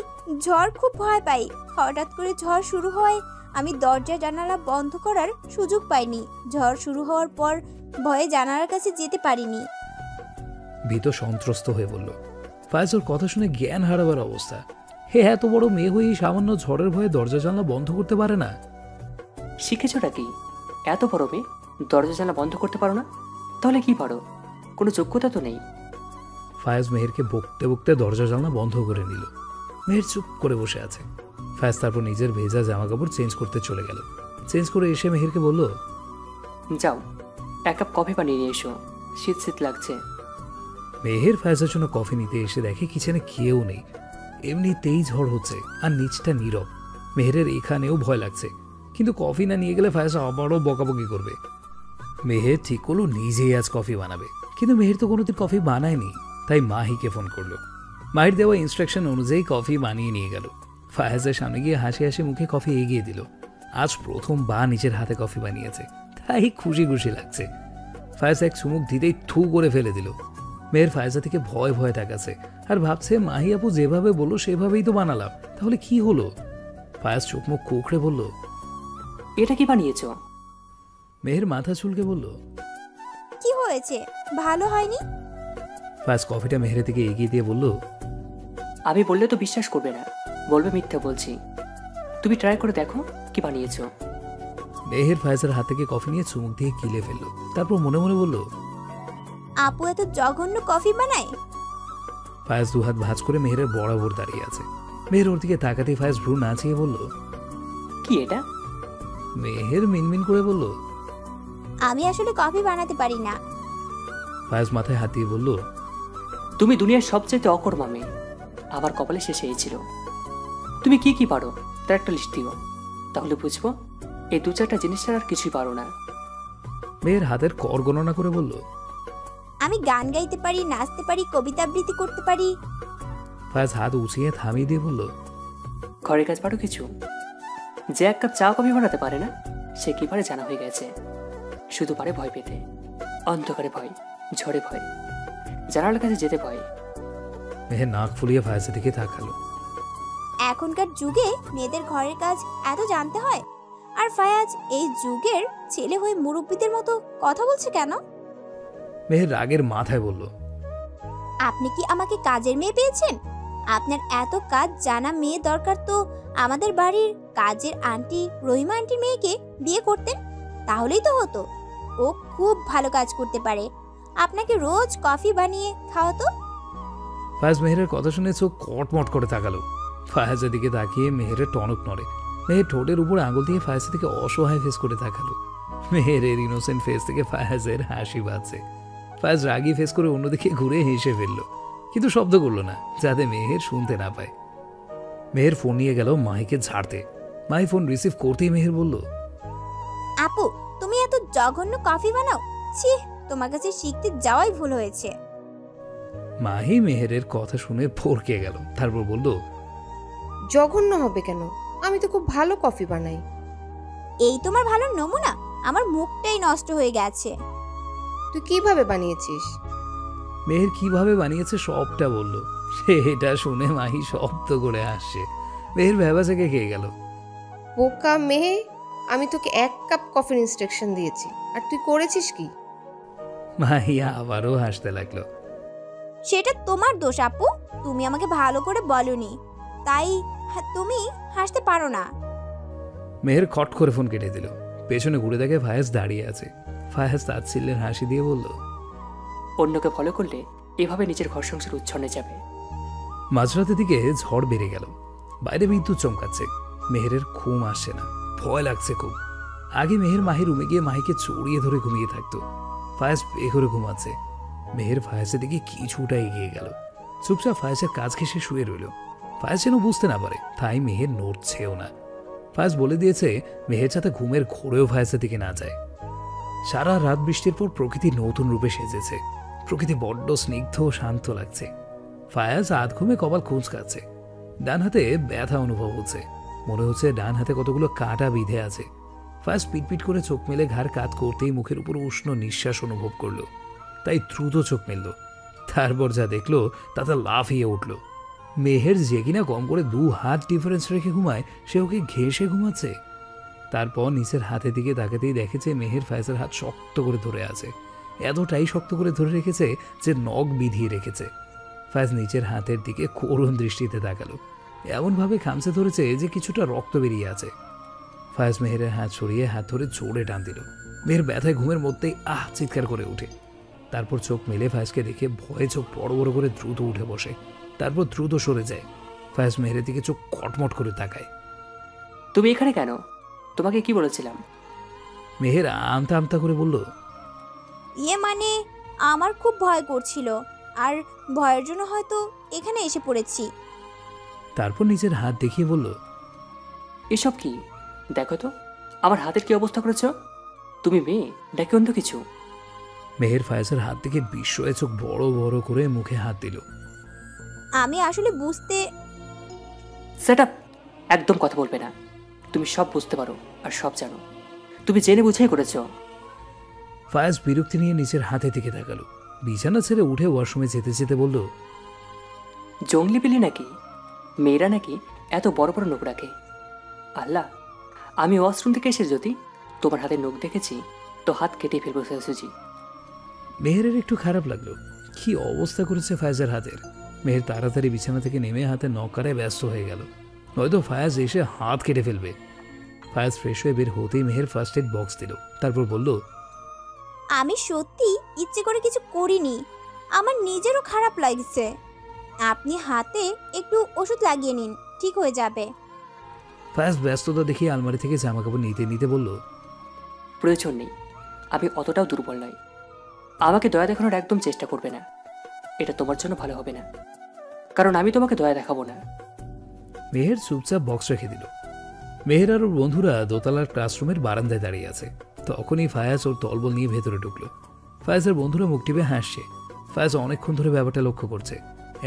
ঝড় খুব ভয় পাই। হঠাৎ করে ঝড় শুরু হয়, আমি দরজা জানালা বন্ধ করার সুযোগ পাইনি। ঝড় শুরু হওয়ার পর ভয়ে জানালার কাছে যেতে পারিনি। ভীত সন্ত্রস্ত হয়ে বলল। ফায়েজ ওর কথা শুনে জ্ঞান হারাবার অবস্থা। হে এত বড় মেয়ে হয়ে সামান্য ঝড়ের ভয়ে দরজা জানলা বন্ধ করতে পারে না? শিখেছটা কি? এত বড় মেয়ে দরজা জানলা বন্ধ করতে পারো না? তাহলে কি পারো? কোনো যোগ্যতা তো নেই। ফায়েজ মেহেরকে বকতে বকতে দরজা জানলা বন্ধ করে নিল। মেহের চুপ করে বসে আছে। ফায়েজ তারপর নিজের ভেজা জামা কাপড় চেঞ্জ করতে চলে গেল। চেঞ্জ করে এসে মেহেরকে বলল, যাও এক কাপ কফি বানিয়ে নিয়ে এসো, শীত শীত লাগছে। মেহের ফায়েজের জন্য কফি নিতে এসে দেখে কিচেনে কেউ নেই। এমনিতেই ঝড় হচ্ছে আর নিচটা নীরব। মেহেরের এখানেও ভয় লাগছে, কিন্তু কফি না নিয়ে গেলে ফায়েজ আবারও বকাবকি করবে। মেহের ঠিক করলো নিজেই আজ কফি বানাবে, কিন্তু মেহের তো কোনোদিন কফি বানায়নি। তাই মাহিকে ফোন করলো। মাহির দেওয়া ইনস্ট্রাকশন অনুযায়ী কফি বানিয়ে নিয়ে গেল। ফায়েজের সামনে গিয়ে হাসি হাসি মুখে কফি এগিয়ে দিল। আজ প্রথম নিজের হাতে কফি বানিয়েছে, তাই খুশি খুশি লাগছে। ফায়েজ এক চুমুক দিতেই থু করে ফেলে দিল। মেয়ের ফায়েজা থেকে ভয় ভয় তাকাচ্ছে আর ভাবছে, মাহি আপু যেভাবে বললো সেভাবেই তো বানালাম, তাহলে কি হলো? ফায়েজ চোখ মুখ কুকড়ে বলল, এটা কি বানিয়েছ? মেহের মাথা চুলকে বলল, কি হয়েছে? ভালো হয়নি? ফায়েজ কফিটা মেহেরের দিকে এগিয়ে দিয়ে বলল, আমি বললে তো বিশ্বাস করবে না, বলবে মিথ্যা বলছি। তুমি ট্রাই করে দেখো কি বানিয়েছো। মেহের ফায়েজের হাত থেকে কফি নিয়ে চুমুক দিয়ে গিলে ফেললো। তারপর মনে মনে বলল, আপু এত জঘন্য কফি বানায়? ফায়েজ দুহাত ভাঁজ করে মেহেরের বরাবর দাঁড়িয়ে আছে। মেহের ওর দিকে তাকাতেই ফায়েজ ভ্রু নাচিয়ে বলল, কি এটা? মেহের মিনমিন করে বলল, আমি আসলে কফি বানাতে পারি না। ফায়েজ মাথায় হাত দিয়ে বলল, তুমি দুনিয়ার সবচেয়ে অকর্মা মেয়ে, আমার কপালে শেষ হয়েছিল। তুমি কি কি পারো তার একটা লিস্ট দিও, তাহলে বুঝবো এই দু চারটা জিনিস ছাড়া আর কিছুই পারো না। মেয়ের হাতের কর গণনা করে বলল, আমি গান গাইতে পারি, নাচতে পারি, কবিতা আবৃত্তি করতে পারি। ফায়েজ হাত উঁচিয়ে থামিয়ে দিয়ে বলল, ঘরের কাজ পারো কিছু? যে এক কাপ চা কফি বানাতে পারে না, সে কি পারে জানা হয়ে গেছে। শুধু পারে ভয় পেতে, অন্ধকারে ভয়, ঝড়ে ভয়, জানালার কাছে যেতে ভয়। মেহের নাক ফুলিয়ে ফায়েজের দিকে তাকালো। এখনকার যুগে মেয়েদের ঘরের কাজ এত জানতে হয়, আর ফায়াজ এই যুগের ছেলে হয়ে মুরব্বীদের মতো কথা বলছে কেন? মেহের রাগের মাথায় বলল, আপনি কি আমাকে কাজের মেয়ে পেয়েছেন? আপনার এত কাজ জানা মেয়ে দরকার তো আমাদের বাড়ির কাজের আন্টি রহিমা আন্টির মেয়েকে বিয়ে করতেন, তাহলেই তো হতো। ও খুব ভালো কাজ করতে পারে, আপনাকে রোজ কফি বানিয়ে খাওয়াতো। ফায়েজ মেহেরের কথা শুনে চোখ কটমট করে তাকালো। ফায়েজের দিকে তাকিয়ে মেহেরের টনক নড়ে। মেহের ঠোঁটের উপর আঙুল দিয়ে ফায়েজের দিকে অসহায় ফেস করে তাকালো। মেহেরের ইনোসেন্ট ফেস থেকে ফায়েজের হাসি বাজছে। ফায়েজ রাগি ফেস করে অন্যদিকে ঘুরে হেসে ফেললো, কিন্তু শব্দ করলো না, যাতে মেহের শুনতে না পায়। মেহের ফোন নিয়ে গেল মাহিকে ঝাড়তে। মাহি ফোন রিসিভ করতেই মেহের বলল, আপু, তুমি এত জঘন্য কফি বানাও? ছি, তোমার কাছে শিখতে যাওয়াই ভুল হয়েছে। মাহি মেহেরের কথা শুনে ফরকে গেল। তারপর বলল, জঘন্য হবে কেন? আমি তো খুব ভালো কফি বানাই। এই তোমার ভালো নমুনা? আমার মুখটাই নষ্ট হয়ে গেছে। তুই কিভাবে বানিয়েছিস? মেহের কিভাবে বানিয়েছে সবটা বলল। সে এটা শুনে মাহি শব্দ করে হাসছে। মেহের ভ্যাবাচাকে খেয়ে গেল। বোকা মেয়ে, আমি তোকে 1 কাপ কফির ইনস্ট্রাকশন দিয়েছি, আর তুই করেছিস কি? মাহি আবারও হাসতে লাগলো। সেটা তোমার দোষ আপু, তুমি আমাকে ভালো করে বলনি, তাই তুমি হাসতে পারো না। মেহের খট করে ফোন কেটে দিল। পেছনে ঘুরে দেখে ফায়াজ দাঁড়িয়ে আছে। ফায়াজ তাচ্ছিল্যের হাসি দিয়ে বলল, অন্যকে ফলো করলে এভাবে নিজের ঘর সংসার উচ্ছন্নে যাবে। মাঝরাতের দিকে ঝড় বেড়ে গেল। বাইরে বিদ্যুৎ চমকাচ্ছে। মেহেরের ঘুম আসছে না, ভয় লাগছে খুব। আগে মেহের মাহির রুমে গিয়ে মাহিকে চড়িয়ে ধরে ঘুমিয়ে থাকতো। ফায়াজ বে করে ঘুমাচ্ছে। মেহের ফায়াজের দিকে কিছুটা এগিয়ে গেল। চুপচাপ ফায়াজের কাজ ঘেসে শুয়ে রইল। ফায়াজ যেন বুঝতে না পারে, তাই মেহের নড়ছেও না। ফায়াজ বলে দিয়েছে মেহের যাতে ঘুমের ঘোরেও ফায়াজের দিকে না যায়। সারা রাত বৃষ্টির পর প্রকৃতি নতুন রূপে সেজেছে। প্রকৃতি বড্ড স্নিগ্ধ ও শান্ত লাগছে। ফায়াজ আধ ঘুমে কপাল খুঁচকাচ্ছে। ডান হাতে ব্যথা অনুভব হচ্ছে। মনে হচ্ছে ডান হাতে কতগুলো কাঁটা বিঁধে আছে। ফায়াজ পিটপিট করে চোখ মেলে ঘাড় কাত করতেই মুখের উপর উষ্ণ নিঃশ্বাস অনুভব করলো। তাই দ্রুত চোখ মেলল। তারপর যা দেখলো তাতে লাফিয়ে উঠল। মেহের যে কিনা কম করে 2 হাত ডিফারেন্স রেখে ঘুমায়, সে ওকে ঘেঁষে ঘুমাচ্ছে। তারপর নিচের হাতের দিকে তাকাতেই দেখেছে মেহের ফায়াজের হাত শক্ত করে ধরে আছে। এতটাই শক্ত করে ধরে রেখেছে যে নখ বিধিয়ে রেখেছে। ফায়াজ নিচের হাতের দিকে করুণ দৃষ্টিতে তাকালো। এমনভাবে খামচে ধরেছে যে কিছুটা রক্ত বেরিয়ে আছে। ফায়াজ মেহেরের হাত সরিয়ে হাত ধরে জোরে টান দিল। মেহের ব্যথায় ঘুমের মধ্যেই চিৎকার করে ওঠে। তারপর চোখ মেলে ফায়াজকে দেখে ভয়ে চোখ বড় বড় করে দ্রুত উঠে বসে। তারপর দ্রুত সরে যায়। ফায়াজ মেহেরের দিকে চোখ কটমট করে তাকায়। তুমি এখানে কেন? তোমাকে কি বলেছিলাম? মেহের আমতা আমতা করে বলল, মানে আমার খুব ভয় করছিল, আর ভয়ের জন্য হয়তো এখানে এসে পড়েছি। তারপর নিজের হাত দেখিয়ে বলল, এসব কি? দেখো তো আমার হাতের কি অবস্থা করেছ। তুমি মেয়ে নাকি অন্য কিছু? মেহের ফায়াজের হাত থেকে বিস্ময়ে চোখ বড় বড় করে মুখে হাত দিল। আমি আসলে বুঝতে। Set up! একদম কথা বলবে না। তুমি সব বুঝতে পারো আর সব জানো। তুমি জেনে বুঝেই করেছ। ফায়াজ বিরক্তি নিয়ে নিচের হাতে দিকে তাকালো। বিছানা ছেড়ে উঠে ওয়াশরুমে যেতে যেতে বলল, জঙ্গলি বিলি নাকি? মেয়েরা নাকি এত বড় বড় নখ রাখে? আল্লাহ, আমি ওয়াশরুম থেকে এসে যদি তোমার হাতে নখ দেখেছি তো হাত কেটে ফেলবো সুজি। মেহেরের একটু খারাপ লাগলো। কি অবস্থা করেছে ফায়াজের হাতের। মেহের তাড়াতাড়ি বিছানা থেকে নেমে হাতে নখ কাটায় ব্যস্ত হয়ে গেল, নয়তো ফায়াজ এসে হাত কেটে ফেলবে। ফায়াজ ফ্রেশ হয়ে বের হতেই মেহের ফার্স্ট এড বক্স দিল। তারপর বলল, আমি সত্যি ইচ্ছে করে কিছু করিনি, আমার নিজেরও খারাপ লাগছে। আপনি হাতে একটু ওষুধ লাগিয়ে নিন, ঠিক হয়ে যাবে। ফায়াজ ব্যস্ততা দেখিয়ে আলমারি থেকে জামা কাপড় নিতে নিতে বলল, প্রয়োজন নেই, আমি অতটাও দুর্বল নই। আমাকে দয়া দেখানোর একদম চেষ্টা করবে না, এটা তোমার জন্য ভালো হবে না, কারণ আমি তোমাকে দয়া দেখাবো না। মেহের চুপচাপ বক্স রেখে দিল। মেহের আর ওর বন্ধুরা দোতলার ক্লাসরুমের বারান্দায় দাঁড়িয়ে আছে। তখনই ফায়াজ ওর তলবল নিয়ে ভেতরে ঢুকলো। ফায়াজের বন্ধুরা মুখ টিপে হাসছে। ফায়াজ অনেকক্ষণ ধরে ব্যাপারটা লক্ষ্য করছে।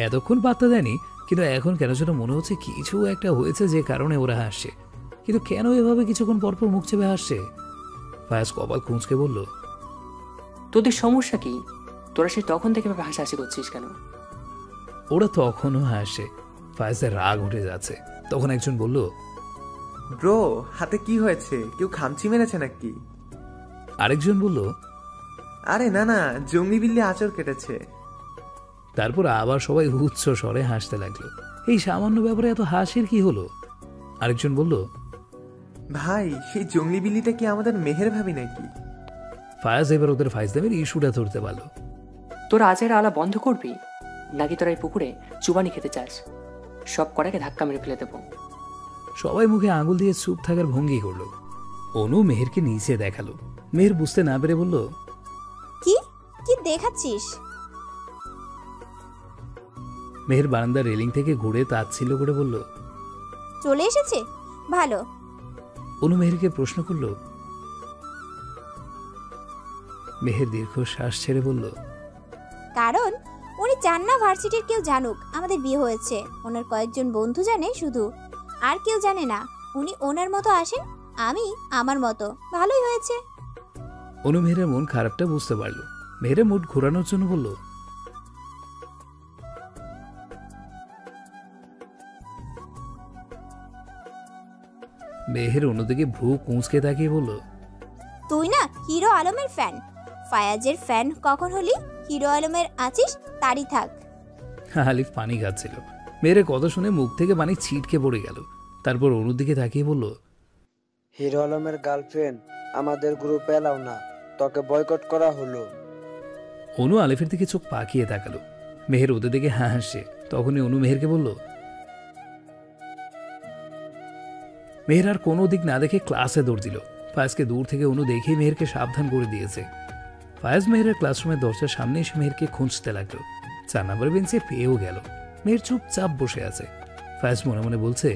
এতক্ষণ পাত্তা দেয়নি, কিন্তু এখন কেন যেন মনে হচ্ছে কিছু একটা হয়েছে যে কারণে ওরা হাসছে। কিন্তু কেন এভাবে কিছুক্ষণ পরপর মুখ চেপে হাসছে? ফায়াজ কপাল খুঁজকে বলল, তোদের সমস্যা কি? তোরা সে তখন থেকে ভাবে হাসাহাসি করছিস কেন? ওরা তখনও হাসে। ফায়াজের রাগ উঠে যাচ্ছে। তখন একজন বলল, ব্রো, হাতে কি হয়েছে? কেউ খামচি মেরেছে নাকি? আরেকজন বলল, আরে না না, জঙ্গলি বিল্লি আঁচড় কেটেছে। তারপর আবার সবাই উচ্চ স্বরে হাসতে লাগলো। এই সামান্য ব্যাপারে এত হাসির কি হলো? আরেকজন বলল, ভাই, সেই জঙ্গলি বিল্লিটা কি আমাদের মেহের ভাবি নাকি? ফায়াজ এবার ওদের ফাইজদামের ইস্যুটা ধরতে পারলো। তোরা আজের আলা বন্ধ করবি নাকি তোরা এই পুকুরে চুবানি খেতে চাস? সব কটাকে ধাক্কা মেরে ফেলে দেবো। সবাই মুখে আঙুল দিয়ে চুপ থাকার ভঙ্গি করলো। অনু মেহেরকে নিচে দেখালো। মেহের বুঝতে না পেরে বলল, কি কি দেখাচ্ছিস? মেহের বারান্দার রেলিং থেকে ঘুরে তাচ্ছিল্য করে বলল, চলে এসেছে? ভালো। অনু মেহেরকে প্রশ্ন করল। মেহের দীর্ঘ শ্বাস ছেড়ে বলল, কারণ উনি চান না ভার্সিটির কেউ জানুক আমাদের বিয়ে হয়েছে। ওনার কয়েকজন বন্ধু জানে শুধু, আর কেউ জানে না। উনি ওনার মতো আসেন, আমি আমার মতো। ভালোই হয়েছে। অনু মেহেরের মন খারাপটা বুঝতে পারল। মেহেরের মুড ঘোরানোর জন্য বলল, মেহের অন্যদিকে ভ্রু কুঁচকে তাকিয়ে বলল, তুই না হিরো আলমের ফ্যান। ফায়াজের ফ্যান কখন হলি? হিরো আলমের আছিস, তারই থাক। আলিফ পানি খাচ্ছিল। মেয়ের কথা শুনে মুখ থেকে পানি ছিটকে পড়ে গেল। তারপর অনুর দিকে তাকিয়ে বলল, হিরো আলমের গার্লফ্রেন্ড আমাদের গ্রুপে এলাও না, তোকে বয়কট করা হলো। অনু আলিফের দিকে চোখ পাকিয়ে তাকালো। মেহের ওদের দিকে হাসছে। তখনই অনু মেহেরকে বলল, মেহের আর কোনো দিক না দেখে ক্লাসে দৌড় দিল। ফায়াজকে দূর থেকে অনু দেখেই মেহেরকে সাবধান করে দিয়েছে। ফায়াজ মেহেরের ক্লাসরুমের দরজার সামনে এসে মেহেরকে খুঁজতে লাগলো। 4 নম্বর বেঞ্চে পেয়েও গেল। মেহের চুপচাপ বসে আছে। ফায়াজ মনে মনে বলছে,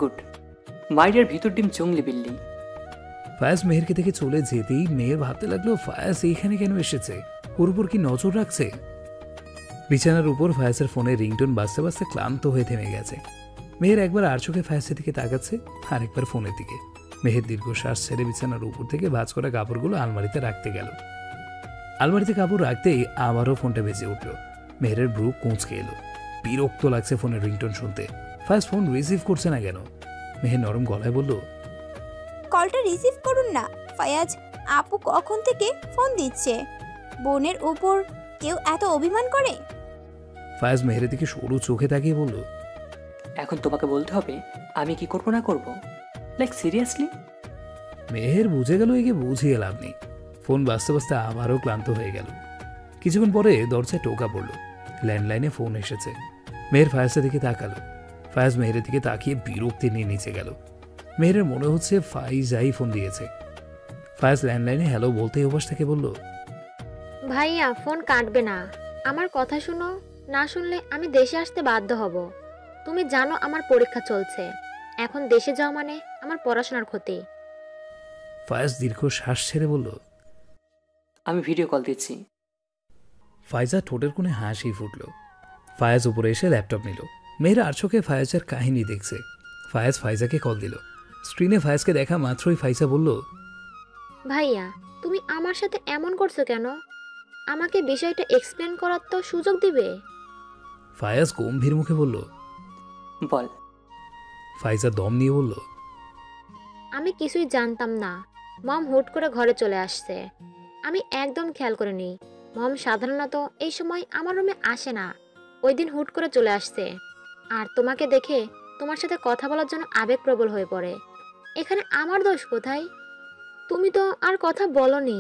গুড, মাইডার ভিতর ডিম জঙ্গলি বিল্লি। ফায়াজ মেহেরকে দেখে চলে যেতেই মেহের ভাবতে লাগলো, ফায়াজ এইখানে কেন এসেছে? ওর উপর কি নজর রাখছে? বিছানার উপর ফায়াজের ফোনে রিংটোন বাজতে বাজতে ক্লান্ত হয়ে থেমে গেছে। মেহের একবার আর চোখে ফায়াজের দিকে তাকাচ্ছে, আর একবার ফোনের দিকে। মেহের দীর্ঘ শ্বাস ছেড়ে বিছানার উপর থেকে ভাঁজ করা কাপড়গুলো আলমারিতে রাখতে গেল। আলমারিতে কাপড় রাখতেই আবারও ফোনটা বেজে উঠল। মেহেরের ভ্রু কুঁচকে এলো। বিরক্ত লাগছে ফোনের রিংটোন শুনতে। ফায়াজ ফোন রিসিভ করছে না কেন? মেহের নরম গলায় বলল, কলটা রিসিভ করুন না ফায়াজ। আপু কখন থেকে ফোন দিচ্ছে। বোনের উপর কেউ এত অভিমান করে? ফায়াজ মেহেরের দিকে সরু চোখে তাকিয়ে বলল, এখন তোমাকে বলতে হবে আমি কি করব না করব? Like seriously? মেহের বুঝে গেল একে বুঝিয়ে লাভ নেই। ফোন বাজতে বাজতে আবারও ক্লান্ত হয়ে গেল। কিছুক্ষণ পরে দরজায় টোকা পড়ল। ল্যান্ডলাইনে ফোন এসেছে। মেহের ফায়াজের দিকে তাকালো। ফায়াজ মেহেরের দিকে তাকিয়ে বিরক্তি নিয়ে নিচে গেল। মেহেরের মনে হচ্ছে ফাইজাই ফোন দিয়েছে। ফায়াজ ল্যান্ডলাইনে হ্যালো বলতেই ওপাশ থেকে বলল, ভাইয়া ফোন কাটবে না, আমার কথা শুনো। না শুনলে আমি দেশে আসতে বাধ্য হব। তুমি জানো আমার পরীক্ষা চলছে। এখন দেশে যাওয়া মানে আমার পড়াশোনার ক্ষতি। ফায়াজ দীর্ঘ শ্বাস ছেড়ে বলল, আমি ভিডিও কল দিচ্ছি। ফাইজা ঠোঁটের কোণে হাসি ফুটল। ফায়াজ উপরে এসে ল্যাপটপ নিল। মেহের আর চোখে ফায়াজের কাহিনী দেখছে। ফায়াজ ফাইজাকে কল দিল। স্ক্রিনে ফায়াজকে দেখা মাত্রই ফাইজা বলল, ভাইয়া তুমি আমার সাথে এমন করছো কেন? আমাকে বিষয়টা এক্সপ্লেন করার তো সুযোগ দিবে। ফায়াজ গম্ভীর মুখে বলল, বল। ফাইজা দম নিয়ে বলল, আমি কিছুই জানতাম না। মম হুট করে ঘরে চলে আসছে। আমি একদম খেয়াল করিনি। মম সাধারণত এই সময় আমার রুমে আসে না। ওই দিন হুট করে চলে আসছে। আর তোমাকে দেখে তোমার সাথে কথা বলার জন্য আবেগপ্রবল হয়ে পড়ে। এখানে আমার দোষ কোথায়? তুমি তো আর কথা বলনি,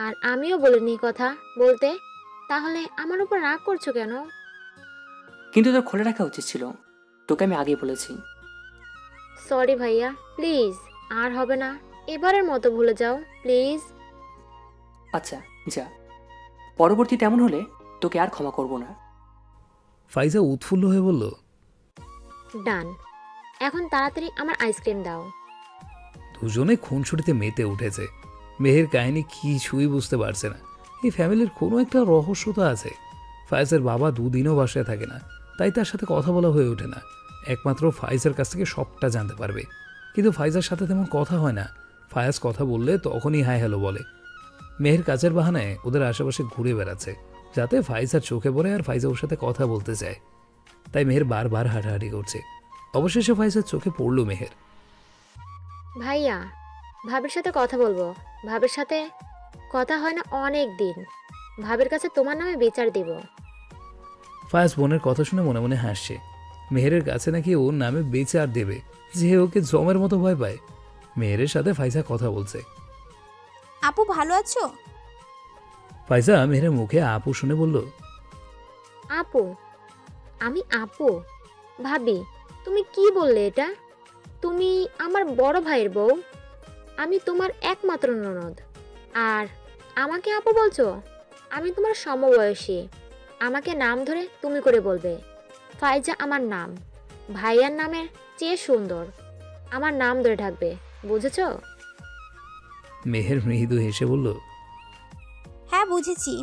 আর আমিও বলিনি কথা বলতে। তাহলে আমার উপর রাগ করছো কেন? কিন্তু তোর খোলা রাখা উচিত ছিল। তোকে আমি আগেই বলেছি। সরি ভাইয়া, প্লিজ আর হবে না। এবারের মতো ভুলে যাও প্লিজ। আচ্ছা যা, পরবর্তীতে এমন হলে তোকে আর ক্ষমা করব না। ফাইজা উৎফুল্ল হয়ে বলল, ডান। এখন তাড়াতাড়ি আমার আইসক্রিম দাও। দুজনে খুনসুটিতে মেতে উঠেছে। মেহের কাহিনী কিছুই বুঝতে পারছে না। এই ফ্যামিলির কোনো একটা রহস্য তো আছে। ফায়েজের বাবা 2 দিনও বাসায় থাকে না, তাই তার সাথে কথা বলা হয়ে ওঠে না। একমাত্র ফায়েজের কাছ থেকে সবটা জানতে পারবে, কিন্তু ফায়েজের সাথে তেমন কথা হয় না। ফায়েজ কথা বললে তখনই হাই হ্যালো বলে। মেহের কাজের বাহানায় ওদের আশেপাশে ঘুরে বেড়াচ্ছে, যাতে ফাইজার চোখে পড়ে আর ফাইজা ওর সাথে কথা বলতে চায়। তাই মেহের বারবার হাঁটাহাঁটি করছে। অবশেষে ফাইজার চোখে পড়ল মেহের। ভাইয়া, ভাবির সাথে কথা বলবো। ভাবির সাথে কথা হয় না অনেক দিন। ভাবির কাছে তোমার নামে বিচার দিব। ফায়াজ বোনের কথা শুনে মনে মনে হাসছে। মেহেরের কাছে নাকি ওর নামে বিচার দেবে, যে ওকে জমের মতো ভয় পায়। মেহেরের সাথে ফাইজা কথা বলছে। আপু ভালো আছো? ফাইজা মেহেরের মুখে আপু শুনে বলল, আপু? আমি আপু? ভাবি, তুমি কি বললে এটা? তুমি আমার বড় ভাইয়ের বউ। আমি তোমার একমাত্র ননদ, আর আমাকে আপু বলছো? আমি তোমার সমবয়সী। আমাকে নাম ধরে তুমি করে বলবে। ফাইজা আমার নাম। ভাইয়ার নামের চেয়ে সুন্দর। আমার নাম ধরে ডাকবে, বুঝেছো? মেহের মৃদু হেসে বলল, হ্যাঁ বুঝেছি।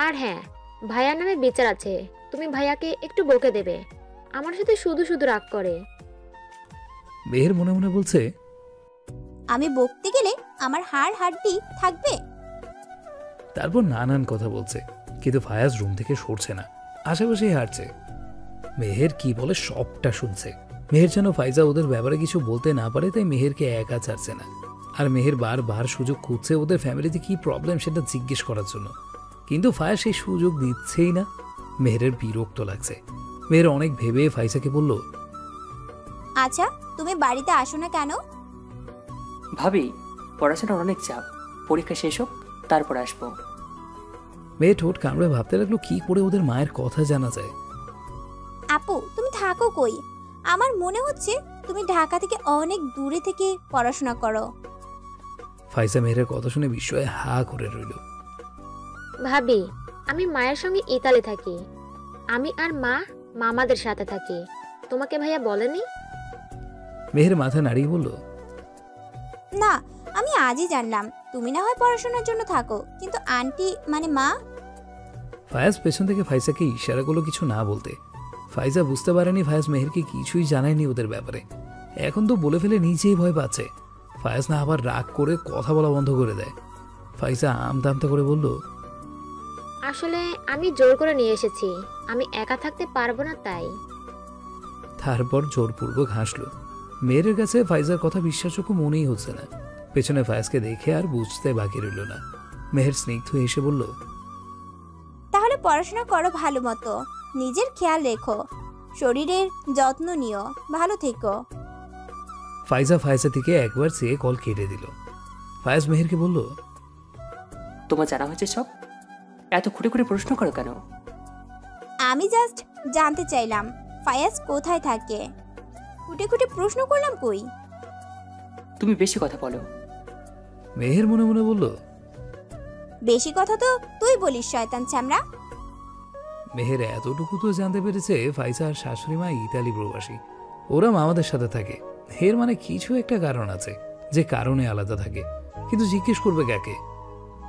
আর হ্যাঁ, ভাইয়ার নামে বিচার আছে, তুমি ভাইয়াকে একটু বকে দেবে, আমার সাথে শুধু শুধু রাগ করে। মেহের মনে মনে বলছে, আমি বকতে গেলে আমার হাড় হাড্ডি থাকবে। তারপর নানান কথা বলছে, কিন্তু ফায়াজ রুম থেকে সরছে না, আশেপাশেই হাঁটছে। মেহের কি বলে সবটা শুনছে। মেহের যেন ফাইজা ওদের ব্যাপারে কিছু বলতে না পারে, তাই মেহেরকে একা ছাড়ছে না। আর মেহের বারবার সুযোগ খুঁজছে ওদের ফ্যামিলিতে কি প্রবলেম সেটা জিজ্ঞেস করার জন্য, কিন্তু ফায়াজ সেই সুযোগ দিচ্ছেই না। মেহেরের বিরক্ত লাগছে। মেহের অনেক ভেবে ফাইজাকে বলল, আচ্ছা তুমি বাড়িতে আসো না কেন? ভাবি, পড়াশোনার অনেক চাপ, পরীক্ষা শেষ হোক তারপর আসবো। মেয়ে ঠোঁট কামড়ে ভাবতে লাগলো কি করে ওদের মায়ের কথা জানা যায়। আপু তুমি থাকো কই? আমার মনে হচ্ছে তুমি ঢাকা থেকে অনেক দূরে থেকে পড়াশোনা করো। ফাইজা মেহেরের কথা শুনে বিস্ময়ে হা করে রইল। ভাবি, আমি মায়ের সঙ্গে ইতালি থাকি। আমি আর মা মামাদের সাথে থাকি। তোমাকে ভাইয়া বলেনি? মেহের মাথা নাড়িয়ে বলল, না, আমি আজই জানলাম। তুমি না হয় পড়াশোনার জন্য থাকো, কিন্তু আন্টি মানে মা? ফায়াজ পেছন থেকে ফাইজাকে ইশারা করলো কিছু না বলতে। ফাইজা বুঝতে পারেনি ফায়াজ মেহেরকে কিছুই জানায়নি ওদের ব্যাপারে। এখন তো বলে ফেলে নিজেই ভয় পাচ্ছে। ফায়াজ না আবার রাগ করে কথা বলা বন্ধ করে দেয়। ফাইজা আমতা করে বলল, আসলে আমি জোর করে নিয়ে এসেছি, আমি একা থাকতে পারবো না তাই। তারপর জোরপূর্বক হাসলো। মেয়ের কাছে ফাইজার কথা বিশ্বাসযোগ্য মনেই হচ্ছে না। পেছনে ফায়াজকে দেখে আর বুঝতে বাকি রইল না। মেহের স্নিগ্ধ এসে বলল, তাহলে পড়াশোনা করো ভালো মতো, নিজের খেয়াল রেখো, শরীরের যত্ন নিও, ভালো থেকো। ফাইজা থেকে একবার চেয়ে কল কেটে দিল। ফায়াজ মেহেরকে বলল, তোমার জানা হয়েছে সব? এত খুঁটে খুঁটে প্রশ্ন করো কেন? আমি জাস্ট জানতে চাইলাম ফায়াজ কোথায় থাকে। খুঁটে খুঁটে প্রশ্ন করলাম কই? তুমি বেশি কথা বলো। মেহের মনে মনে বলল, বেশি কথা তো তুই বলিস শয়তান চামড়া। মেহের এতটুকু তো জানতে পেরেছে ফাইজা আর শাশুড়ি মা ইতালি প্রবাসী, ওরা মামাদের সাথে থাকে। এর মানে কিছু একটা কারণ আছে, যে কারণে আলাদা থাকে, কিন্তু জিজ্ঞেস করবে কাকে?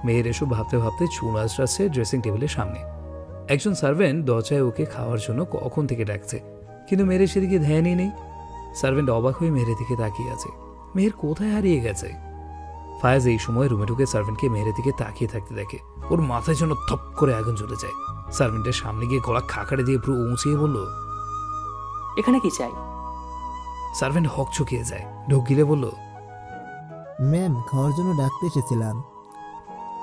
মেহের এসব ভাবতে ভাবতে চুন আঁচড়াচ্ছে ড্রেসিং টেবিলের সামনে। একজন সার্ভেন্ট দরজায় ওকে খাওয়ার জন্য কখন থেকে ডাকছে, কিন্তু মেহের সেদিকে ধ্যানই নেই। সার্ভেন্ট অবাক হয়ে মেহের দিকে তাকিয়ে আছে। মেহের কোথায় হারিয়ে গেছে? ফায়াজ এই সময় রুমে ঢুকে সার্ভেন্টকে মেহের দিকে তাকিয়ে থাকতে দেখে। ওর মাথায় যেন থপ করে আগুন জ্বলে যায়। সার্ভেন্টের সামনে গিয়ে গলা খাকাড়ে দিয়ে পুরো উঁচিয়ে বলল, এখানে কি চাই? সার্ভেন্ট হক চুকিয়ে যায়। ঢোক গিলে বলল, ম্যাম, খাওয়ার জন্য ডাকতে এসেছিলাম।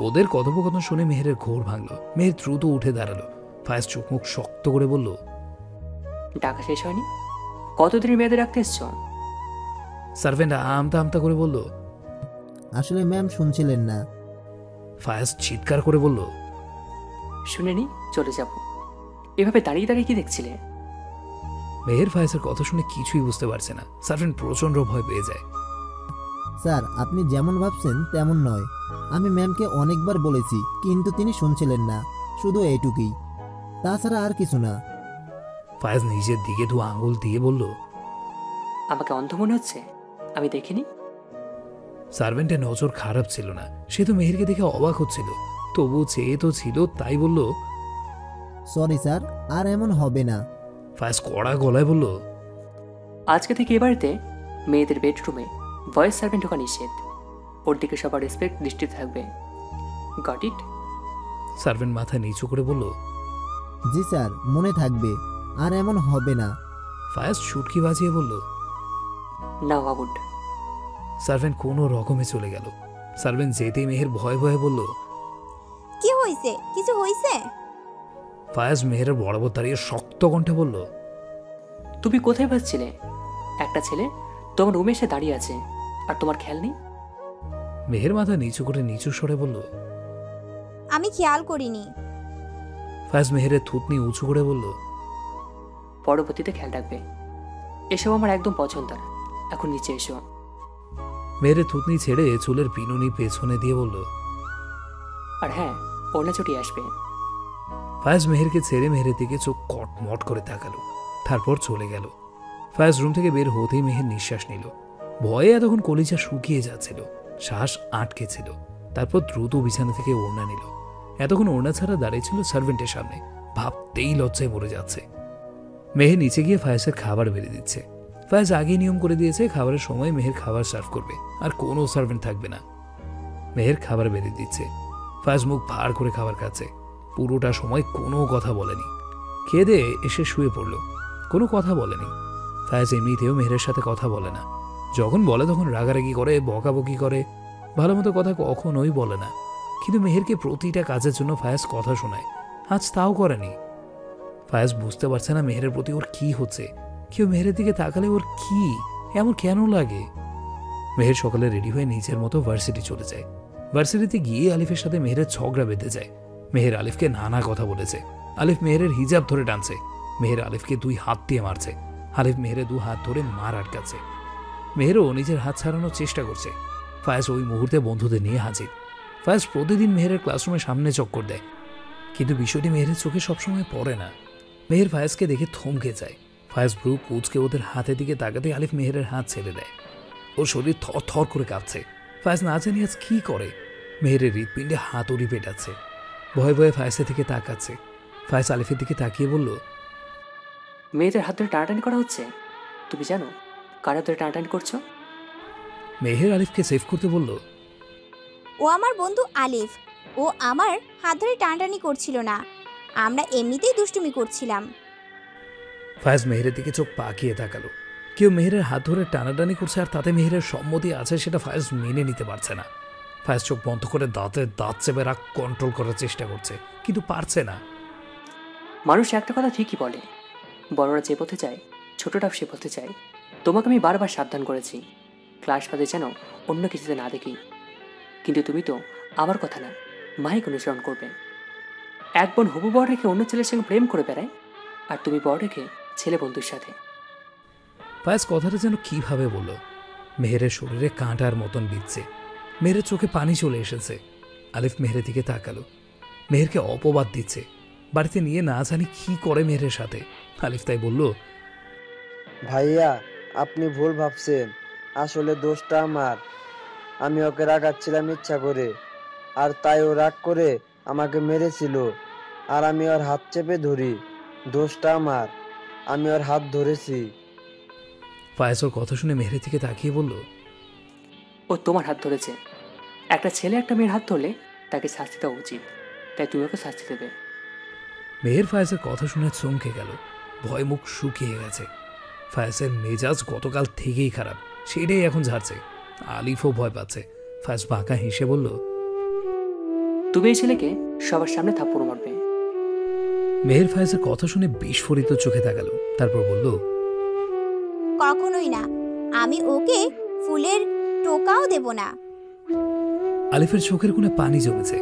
ওদের কথোপকথন শুনে মেহেরের ঘোর ভাঙলো। মেহের দ্রুত উঠে দাঁড়ালো। ফায়াজ চোখ মুখ শক্ত করে বলল, টাকা শেষ হয়নি? কতদিনের মেয়েদের রাখতে এসছো? সার্ভেন্ট আমতা করে বলল, আসলে ম্যাম শুনছিলেন না। ফায়াজ চিৎকার করে বলল, শুনেনি, চলে যাব। এভাবে দাঁড়িয়ে দাঁড়িয়ে কি দেখছিলে? মেহের ফায়াজের কথা শুনে কিছুই বুঝতে পারছে না। সার্ভেন্ট প্রচন্ড ভয় পেয়ে যায়। স্যার, আপনি যেমন ভাবছেন তেমন নয়। আমি ম্যামকে অনেকবার বলেছি, কিন্তু তিনি শুনছিলেন না। শুধু এইটুকুই, তাছাড়া আর কিছু না। ফায়াজ নিজের দিকে দু আঙুল দিয়ে বলল, আমাকে অন্ধ মনে হচ্ছে? আমি দেখিনি। সার্ভেন্টের নজর খারাপ ছিল না, সে তো মেহেরকে দেখে অবাক হচ্ছিল, তবু চেয়ে তো ছিল, তাই বলল, সরি স্যার, আর এমন হবে না। ফায়াজ কড়া গলায় বলল, আজকে থেকে এ বাড়িতে মেয়েদের বেডরুমে ভয়েস সার্ভেন্ট ঢোকা নিষেধ। ওর দিকে সবার রেসপেক্ট দৃষ্টিতে থাকবে। Got it? সার্ভেন্ট মাথা নিচু করে বলল, জি স্যার, মনে থাকবে, আর এমন হবে না। ফায়াজ ছুটকি বাজিয়ে বলল, নাও আউট। সার্ভেন্ট কোনো রকমে চলে গেল। সার্ভেন্ট যেতেই মেহের ভয়ে ভয়ে বলল, কি হইছে? কিছু হইছে? ফায়াজ মেহেরের বরাবর দাঁড়িয়ে শক্ত কণ্ঠে বলল, তুমি কোথায় ভাবছিলে? একটা ছেলে তোমার রুমে এসে দাঁড়িয়ে আছে, আর তোমার খেয়াল নেই? মেহের মাথা নিচু করে নিচু স্বরে বলল, আমি খেয়াল করিনি। ফায়াজ মেহেরের থুতনি উঁচু করে বলল, পরবর্তীতে খেয়াল রাখবে। এসব আমার একদম পছন্দ না। এখন নিচে এসো। মেহেরের থুতনি ছেড়ে চুলের পিনুনি পেছনে দিয়ে বলল, আর হ্যাঁ, ওড়না চটি আসবে। ফায়াজ মেহেরকে ছেড়ে মেহেরের দিকে চোখ কটমট করে তাকালো, তারপর চলে গেল। ফায়াজ রুম থেকে বের হতেই মেহের নিঃশ্বাস নিল। ভয়ে এতক্ষণ কলিজা শুকিয়ে যাচ্ছিল, শ্বাস আটকে ছিল। তারপর দ্রুত বিছানা থেকে ওড়না নিল। এতক্ষণ ওড়না ছাড়া দাঁড়িয়েছিল সার্ভেন্টের সামনে, ভাবতেই লজ্জায় মরে যাচ্ছে। মেহের নিচে গিয়ে ফায়াজের খাবার বেড়ে দিচ্ছে। ফায়াজ আগে নিয়ম করে দিয়েছে খাবারের সময় মেহের খাবার সার্ভ করবে, আর কোনো সার্ভেন্ট থাকবে না। মেহের খাবার বেড়ে দিচ্ছে। ফায়াজ মুখ ভার করে খাবার খাচ্ছে। পুরোটা সময় কোনো কথা বলেনি। খেয়ে দিয়ে এসে শুয়ে পড়ল, কোনো কথা বলেনি। ফায়াজ এমনিতেও মেহেরের সাথে কথা বলে না। যখন বলে তখন রাগারাগি করে, বকাবকি করে, ভালো মতো কথা কখনোই বলে না। কিন্তু মেহেরকে প্রতিটা কাজের জন্য ফায়াজ কথা শোনায়, আজ তাও করেনি। ফায়াজ বুঝতে পারছে না মেহেরের প্রতি ওর কি হচ্ছে। কেউ মেহেরের দিকে তাকালে ওর কি এমন কেন লাগে। মেহের সকালে রেডি হয়ে নিজের মতো ভার্সিটি চলে যায়। ভার্সিটিতে গিয়ে আলিফের সাথে মেহেরের ঝগড়া বেঁধে যায়। মেহের আলিফকে নানা কথা বলেছে। আলিফ মেহেরের হিজাব ধরে টানছে। মেহের আলিফকে 2 হাত দিয়ে মারছে। আলিফ মেহেরের 2 হাত ধরে মার আটকাচ্ছে। মেহেরও নিজের হাত ছাড়ানোর চেষ্টা করছে। ফায়াজ ওই মুহূর্তে বন্ধুদের নিয়ে হাজির। ফায়াজ প্রতিদিন মেহেরের ক্লাসরুমের সামনে চক্কর দেয়, কিন্তু বিষয়টি মেহেরের চোখে সবসময় পড়ে না। মেহের ফায়াজকে দেখে থমকে যায়। ফায়াজ ব্রু কুচকে ওদের হাতের দিকে তাকাতে আলিফ মেহেরের হাত ছেড়ে দেয়। ওর শরীর থর থর করে কাঁপছে। ফায়াজ না জানি আজ কি করে। মেহেরের হৃৎপিণ্ডে হাতুড়ি পেটাচ্ছে। ভয়ে ভয়ে ফায়াজের দিকে তাকাচ্ছে। ফায়াজ আলিফের দিকে তাকিয়ে বলল, মেয়েদের হাত ধরে টানাটানি করা হচ্ছে। তুমি জানো কার হাত ধরে টানাটানি করছো? মেহের আলিফকে সেভ করতে বলল, ও আমার বন্ধু আলিফ। ও আমার হাত ধরে টানাটানি করছিল না, আমরা এমনিতেই দুষ্টুমি করছিলাম। ফায়াজ মেহেরের দিকে চোখ পাকিয়ে তাকালো। কেউ মেহেরের হাত ধরে টানাটানি করছে আর তাতে মেহেরের সম্মতি আছে, সেটা ফায়াজ মেনে নিতে পারছে না। ফায়াজ চোখ বন্ধ করে দাঁতের দাঁত চেপে রাগ কন্ট্রোল করার চেষ্টা করছে, কিন্তু পারছে না। মানুষ একটা কথা ঠিকই বলে, বড়রা যে পথে যায় ছোটরাও সে পথে যায়। তোমাকে আমি বারবার সাবধান করেছি ক্লাস বাদে যেন অন্য কিছুতে না দেখি, কিন্তু তুমি তো আমার কথা না মাইক অনুসরণ করবে। এক বোন হবু বর রেখে অন্য ছেলের সঙ্গে প্রেম করে বেড়ায়, আর তুমি বর রেখে ছেলে বন্ধুর সাথে। ফায়াজ কথাটা যেন কিভাবে বলল। মেহেরের শরীরে কাঁটার মতন বিচ্ছে। মেহেরের চোখে পানি চলে এসেছে। আলিফ মেহেরের দিকে তাকালো। মেহেরকে অপবাদ দিচ্ছে। বাড়িতে নিয়ে না জানি কি করে মেহেরের সাথে। আলিফ তাই বলল, ভাইয়া আপনি ভুল ভাবছেন, আসলে দোষটা আমার। আমি ওকে রাগাচ্ছিলাম ইচ্ছা করে, আর তাই ও রাগ করে আমাকে মেরেছিল, আর আমি ওর হাত চেপে ধরি। দোষটা আমার, আমি ওর হাত ধরেছি। ফায়াজ ওর কথা শুনে মেহেরের দিকে তাকিয়ে বলল, ও তোমার হাত ধরেছে। একটা ছেলে একটা মেয়ের হাত ধরলে তাকে শাস্তি দেওয়া উচিত, তাই তুমি ওকে শাস্তি দেবে। মেহের ফায়াজের কথা শুনে চমকে গেল। ভয় মুখ শুকিয়ে গেছে। ফায়াজের মেজাজ গতকাল থেকেই খারাপ, সেটাই এখন ঝাড়ছে। আলিফও ভয় পাচ্ছে। ফায়াজ বাঁকা হেসে বলল, তুমি এই ছেলেকে সবার সামনে থাপ্পড় মারবে। মেহের ফায়াজের কথা শুনে বিস্ফোরিত চোখে তাকালো। তারপর বলল, কখনোই না, আমি ওকে ফুলের টোকাও দেব না। আলিফের চোখের কোণে পানি জমেছে।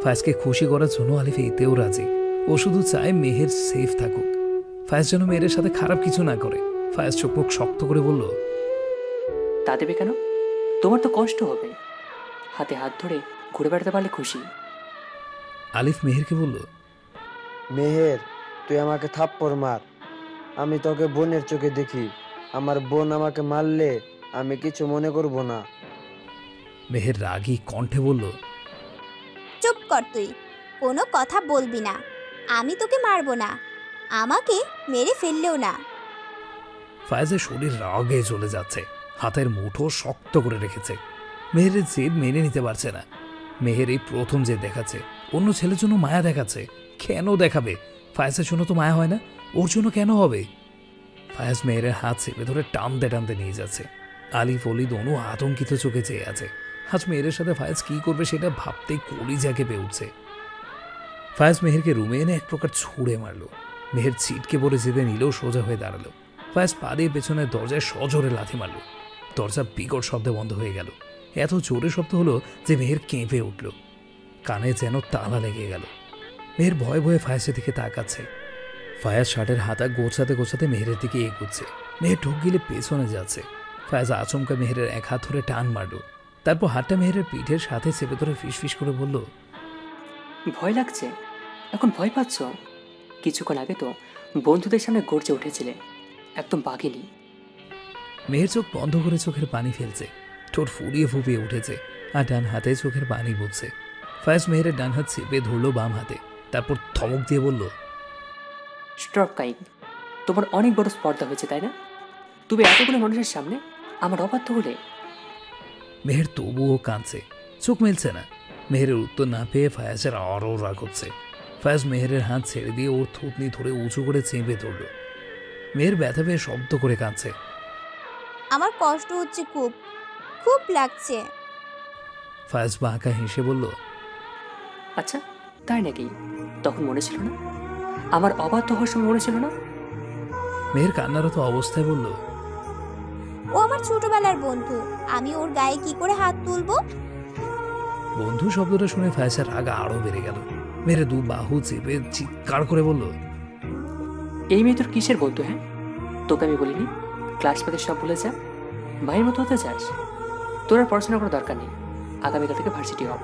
ফায়াজকে খুশি করার জন্য আলিফ এতেও রাজি। ও শুধু চায় মেহের সেফ থাকুক, ফায়াজ যেন মেয়ের সাথে খারাপ কিছু না করে। ফায়াজ চোখ মুখ শক্ত করে বলল, তা দেবে কেন? তোমার তো কষ্ট হবে। হাতে হাত ধরে ঘুরে বেড়াতে পারলে খুশি। আলিফ মেহেরকে বলল, মেহের তুই আমাকে থাপ্পড় মার, আমি তোকে বোনের চোখে দেখি। আমার বোন আমাকে মারলে আমি কিছু মনে করব না। মেহের রাগী কণ্ঠে বলল, চুপ কর তুই, কোনো কথা বলবি না। আমি তোকে মারবো না, আমাকে মেরে ফেললেও না। ফায়াজের শরীর রাগে চলে যাচ্ছে। হাতের মুঠো শক্ত করে রেখেছে। মেহেরের জেদ মেনে নিতে পারছে না। মেহের এই প্রথম জেদ দেখাচ্ছে, অন্য ছেলের জন্য মায়া দেখাচ্ছে। কেন দেখাবে? ফায়াজের জন্য তো মায়া হয় না, ওর জন্য কেন হবে? ফায়াজ মেহেরের হাত চেপে ধরে টানতে টানতে নিয়ে যাচ্ছে। আলিফ অলি দনু আতঙ্কিত চোখে চেয়ে আছে। আজ মেহেরের সাথে ফায়াজ কি করবে সেটা ভাবতেই কলিজা কেঁপে উঠছে। ফায়াজ মেহেরকে রুমে এনে এক প্রকার ছুঁড়ে মারল। মেহের ছিটকে পড়ে যেতে নিলেও সোজা হয়ে দাঁড়ালো। ফায়াজ পা দিয়ে পেছনের দরজায় সজোরে লাথি মারল। দরজা বিকট শব্দে বন্ধ হয়ে গেল। এত জোরে শব্দ হলো যে মেহের কেঁপে উঠল। কানে যেন তালা লেগে গেল। মেহের ভয়ে ভয়ে ফায়াজের দিকে তাকাচ্ছে। ফায়াজ শার্টের হাতা গোছাতে গোছাতে মেহেরের দিকে এগোচ্ছে। মেহের ঢোক গিলে পেছনে যাচ্ছে। ফায়াজ আচমকা মেহেরের এক হাত ধরে টান মারল। তারপর হাতটা মেহেরের পিঠের সাথে চেপে ধরে ফিসফিস করে বলল, ভয় লাগছে? এখন ভয় পাচ্ছ? কিছুক্ষণ আগে তো বন্ধুদের সামনে গর্জে উঠেছিলে, একদম বাঘিনি। মেহের চোখ বন্ধ করে চোখের পানি ফেলছে, ঠোঁট ফুলিয়ে ফুপিয়ে উঠেছে, আর ডান হাতে চোখের পানি বুঝছে। ফায়াজ মেহেরের ডান হাত চেপে ধরল বাম হাতে, তারপর ধমক দিয়ে বলল, স্টপ কাইং, তোমার অনেক বড় স্পর্ধা হয়েছে তাই না? তুমি এতগুলো মানুষের সামনে আমার অবাধ্য হলে। মেহের তবুও কাঁদছে, চোখ মেলছে না। মেহেরের উত্তর না পেয়ে ফায়াজের আরও রাগ হচ্ছে। ফায়াজ মেহেরের হাত ছেড়ে দিয়ে ওর থুতনি ধরে উঁচু করে চেপে ধরল। মেহের ব্যথা পেয়ে শব্দ করে কাঁদছে। আমার কষ্ট হচ্ছে, খুব খুব লাগছে। ফায়াজ বাঁকা হেসে বলল, আচ্ছা তাই নাকি? তখন মনে ছিল না? আমার অবাধ্য হওয়ার সময় মনে ছিল না? মেহের কান্নারত অবস্থায় বলল, ও আমার ছোটবেলার বন্ধু, আমি ওর গায়ে কি করে হাত তুলবো? বন্ধু শব্দটা শুনে ফায়াজের রাগ আরো বেড়ে গেল। মেরে দু বাহু চেপে চিৎকার করে বলল, এই মেয়ে তোর কিসের বন্ধু? হ্যাঁ, তোকে আমি বলিনি ক্লাস পেতে সব ভুলে যা, ভাইয়ের মতো হতে চাস? তোর আর পড়াশোনা করার দরকার নেই, আগামীকাল থেকে ভার্সিটি হব।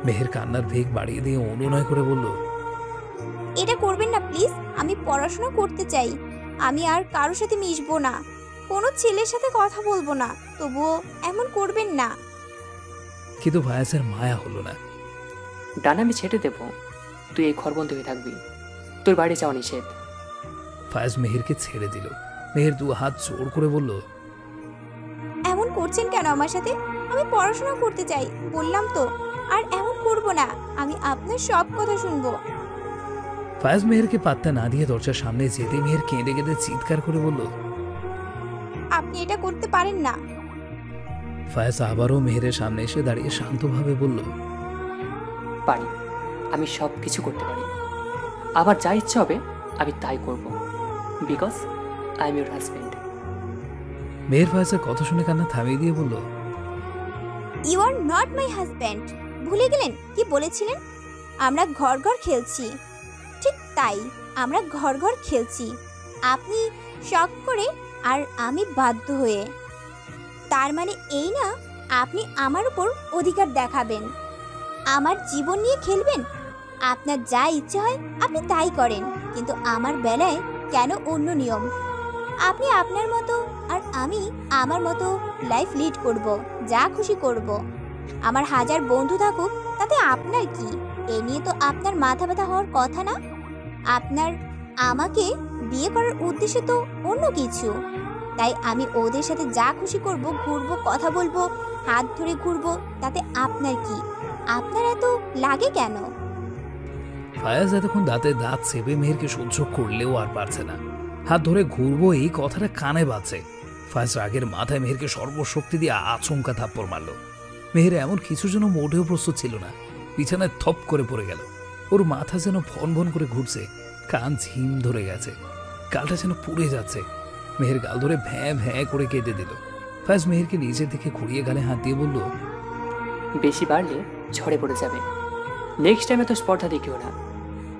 মেহের কান্নার বেগ বাড়িয়ে দিয়ে অনুনয় করে বলল, এটা করবেন না প্লিজ, আমি পড়াশোনা করতে চাই। আমি আর কারোর সাথে মিশবো না, কোনো ছেলের সাথে কথা বলবো না, তবুও এমন করবেন না। কিন্তু ফায়াজের মায়া হলো না। ডানা আমি ছেটে দেবো, তুই এই ঘরবন্দি হয়ে থাকবি, তোর বাড়ি যাওয়া নিষেধ। ফায়াজ মেহেরকে ছেড়ে দিল। মেহের দু হাত জোর করে বলল, এমন করছেন কেন আমার সাথে? আমি পড়াশোনা করতে চাই, বললাম তো, আর এমন করব না। আমি আপনার সব কথা শুনবো। ফায়াজ মেহেরকে পাত্তা না দিয়ে দরজার সামনে যেতে মেহের কেঁদে কেঁদে চিৎকার করে বলল, আপনি এটা করতে পারেন না। ফায়াজ আবারও মেহেরের সামনে এসে দাঁড়িয়ে শান্তভাবে বলল, পারি, আমি সব কিছু করতে পারি। আবার যা ইচ্ছা হবে আমি তাই করব, because I am your husband. Meher ফায়াজের কথা শুনে কান্না থামিয়ে দিয়ে বলল, you are not my husband. ভুলে গেলেন কি বলেছিলেন? আমরা ঘর ঘর খেলছি। ঠিক তাই, আমরা ঘর ঘর খেলছি। আপনি শখ করে আর আমি বাধ্য হয়ে। তার মানে এই না আপনি আমার উপর অধিকার দেখাবেন, আমার জীবন নিয়ে খেলবেন। আপনার যা ইচ্ছে হয় আপনি তাই করেন, কিন্তু আমার বেলায় কেন অন্য নিয়ম? আপনি আপনার মতো আর আমি আমার মতো লাইফ লিড করব, যা খুশি করব। আমার হাজার বন্ধু থাকুক, তাতে আপনার কি? এ নিয়ে তো আপনার মাথা ব্যথা হওয়ার কথা না। আপনার আমাকে বিয়ে করার উদ্দেশ্য তো অন্য কিছু। তাই আমি ওদের সাথে যা খুশি করব, ঘুরবো, কথা বলবো, হাত ধরে ঘুরবো, তাতে আপনার কি? আপনার এত লাগে কেন? ফায়াজ এতক্ষণ দাঁতে দাঁত চেপে মেহেরকে সহ্য করলেও আর পারছে না। হাত ধরে ঘুরবো এই কথাটা কানে বাজছে। ফায়াজ রাগের মাথায় মেহেরকে সর্বশক্তি দিয়ে আচমকা থাপ্পড় মারল। মেহের এমন কিছুর জন্য মোটেও প্রস্তুত ছিল না। বিছানায় থপ করে পড়ে গেল। ওর মাথা যেন ভন ভন করে ঘুরছে, কান ঝিম ধরে গেছে, গালটা যেন পুড়ে যাচ্ছে। মেহের গাল ধরে ভ্যাঁ ভ্যাঁ করে কেটে দিল। ফায়াজ মেহেরকে নিজের দিকে ঘুরিয়ে গালে হাত দিয়ে বলল, বেশি বাড়লে ঝড়ে পড়ে যাবে। নেক্সট টাইম এত স্পর্ধা দেখিও না,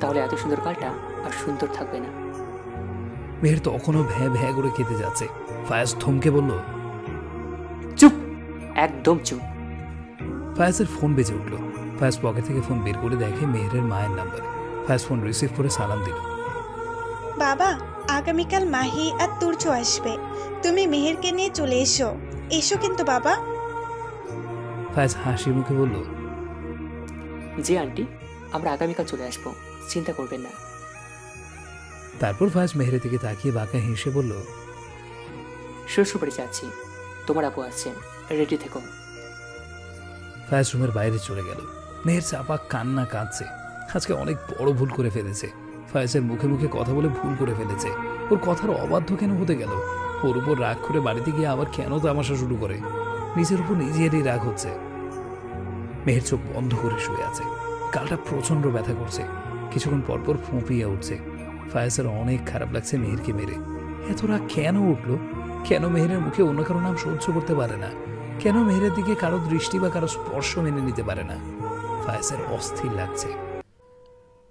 তাহলে এত সুন্দর গালটা আর সুন্দর থাকবে না। মেহের তখনও ভ্যাঁ ভ্যাঁ করে কেটে যাচ্ছে। ফায়াজ থমকে বলল, চুপ, একদম চুপ। ফায়াজের ফোন বেজে উঠল। ফায়াজ পকেট থেকে ফোন বের করে দেখে মেহেরের মায়ের নাম্বার। ফায়াজ ফোন রিসিভ করে সালাম দিল। বাবা, আগামীকাল মাহি আর তুর্য আসবে, তুমি মেহেরকে নিয়ে চলে এসো। এসো কিন্তু বাবা। ফায়াজ হাসি মুখে বলল, জি আন্টি, আমরা আগামীকাল চলে আসবো, চিন্তা করবেন না। তারপর ফায়াজ মেহেরের দিকে তাকিয়ে বাঁকা হেসে বলল, শ্বশুরবাড়ি যাচ্ছি, তোমার আপু আসছেন, রেডি থেকো। ফায়াজ রুমের বাইরে চলে গেল। মেহের চাপা কান্না কাঁদছে। আজকে অনেক বড় ভুল করে ফেলেছে। ফায়াজের মুখে মুখে কথা বলে ভুল করে ফেলেছে। ওর কথার অবাধ্য কেন হতে গেল? ওর উপর রাগ করে বাড়িতে গিয়ে আবার কেন তামাশা শুরু করে? নিজের উপর নিজেরই রাগ হচ্ছে। মেহের চোখ বন্ধ করে শুয়ে আছে। গালটা প্রচন্ড ব্যথা করছে। কিছুক্ষণ পরপর ফুঁপিয়ে উঠছে। ফায়াজের অনেক খারাপ লাগছে মেহেরকে মেরে। এত রাগ কেন উঠলো? কেন মেহেরের মুখে অন্য কারো নাম সহ্য করতে পারে না? কেন মেহেরের দিকে কারো দৃষ্টি বা কারো স্পর্শ মেনে নিতে পারে না? ফায়াজের অস্থির লাগছে।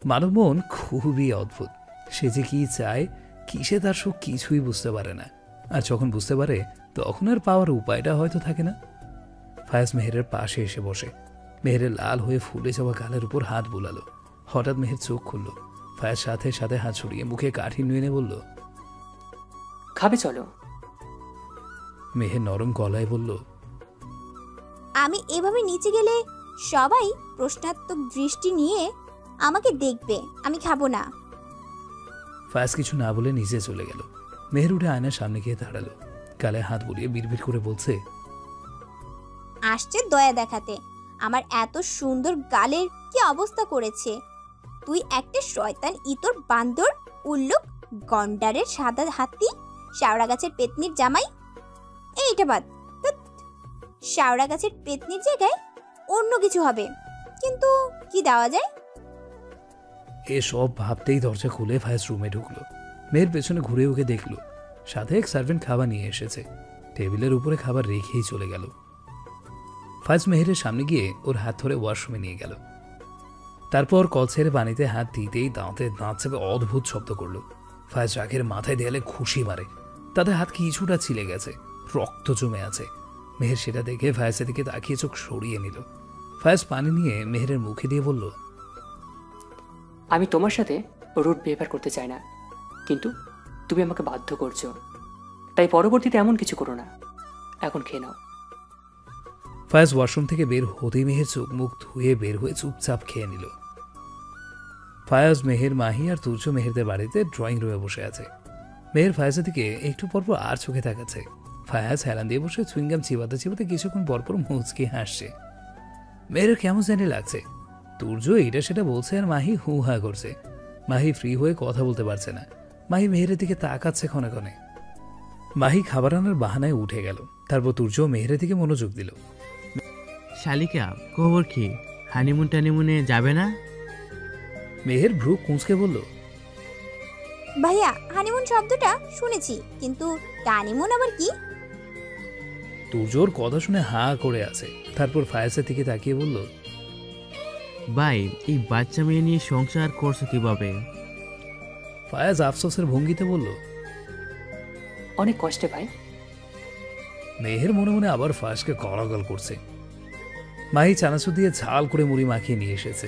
মানব মন খুবই অদ্ভুত। সে যে কি চায়, কিসে তার সুখ, কিছুই বুঝতে পারে না। আর যখন বুঝতে পারে তখন আর পাওয়ার উপায়টা হয়তো থাকে না। ফায়াজ মেহেরের পাশে এসে বসে। মেহেরের লাল হয়ে ফুলে যাওয়া গালের উপর হাত বুলালো। হঠাৎ মেহের চোখ খুলল। ফায়াজ সাথে সাথে হাত ছড়িয়ে মুখে কাঠিন্য এনে বলল, খাবে চলো। মেহের নরম গলায় বলল, আমি এভাবে নিচে গেলে সবাই প্রশ্নাত্মক দৃষ্টি নিয়ে আমাকে দেখবে, আমি খাবো না। ফায়াজ কিছু না বলে নিচে চলে গেল। মেহের উঠে আয়নার সামনে গিয়ে দাঁড়ালো, গালে হাত বুলিয়ে বিড়বিড় করে বলছে, আসছে দয়া দেখাতে, আমার এত সুন্দর গালের কি অবস্থা করেছে। তুই একটা শয়তান, ইতর, বান্দর, উল্লুক, গন্ডারের সাদা হাতি, শাওড়া গাছের পেতনির জামাই। এইটা বাদ, শাওড়া গাছের পেতনির জায়গায় অন্য কিছু হবে, কিন্তু কি দেওয়া যায়? এসব ভাবতেই দরজা খুলে ফায়াজ রুমে ঢুকলো। মেয়ের পেছনে ঘুরে ওকে দেখলো, সাথে এক সার্ভেন্ট খাবার নিয়ে এসেছে। টেবিলের উপরে খাবার রেখেই চলে গেল। ফায়াজ মেহেরের সামনে গিয়ে ওর হাত ধরে ওয়াশরুমে নিয়ে গেল। তারপর কল ছেড়ে পানিতে হাত দিতেই দাঁতে দাঁত চেপে অদ্ভুত শব্দ করলো। ফায়াজ রাগের মাথায় দেয়ালে খুশি মারে, তাদের হাত কিছুটা ছিলে গেছে, রক্ত জমে আছে। মেহের সেটা দেখে ফায়াজের দিকে তাকিয়ে চোখ সরিয়ে নিল। ফায়াজ পানি নিয়ে মেহেরের মুখে দিয়ে বলল, আমি তোমার সাথে রুড বিহেভিয়ার করতে চাই না, কিন্তু তুমি আমাকে বাধ্য করছো, তাই পরবর্তীতে এমন কিছু করো না। এখন খেয়ে নাও। ফায়াজ ওয়াশরুম থেকে বের হতেই মেহের চোখ মুখ ধুয়ে বের হয়ে চুপচাপ খেয়ে নিল। ফায়াজ, মেহের, মাহি আর তুর্য মেহেরদের বাড়িতে ড্রয়িং রুমে বসে আছে। মেহের ফায়াজের দিকে একটু পরপর আর চোখে তাকাচ্ছে। ফায়াজ হেলান দিয়ে বসে চুইংগাম চিবাতে চিবাতে কিছুক্ষণ পরপর মুচকি হাসছে। মেহের কেমন জানি লাগছে। তুর্য এটা সেটা বলছে আর মাহি হু হা করছে। মাহি ফ্রি হয়ে কথা বলতে পারছে না। মাহি মেহেরের দিকে তাকাচ্ছে ক্ষণে ক্ষণে। মাহি খাবার আনার বাহানায় উঠে গেল। তারপর তুর্য মেহেরের দিকে মনোযোগ দিল। শালিকা, খবর কি? হানিমুন টানিমুনে যাবে না? মেহের ভ্রু কুঁচকে বলল, ভাইয়া, হানিমুন শব্দটা শুনেছি, কিন্তু টানিমুন আবার কি? তুর্যর কথা শুনে হা করে আছে। তারপর ফায়াজের দিকে তাকিয়ে বলল, ভাই, এই বাচ্চা মেয়ে নিয়ে সংসার করছো কিভাবে? ফায়াজ আফসোসের ভঙ্গিতে বলল, অনেক কষ্টে ভাই। মেহের মনে মনে আবার ফায়াজকে কলাগল করছে। মাহি চানাচুর দিয়ে ঝাল করে মুড়ি মাখিয়ে নিয়ে এসেছে।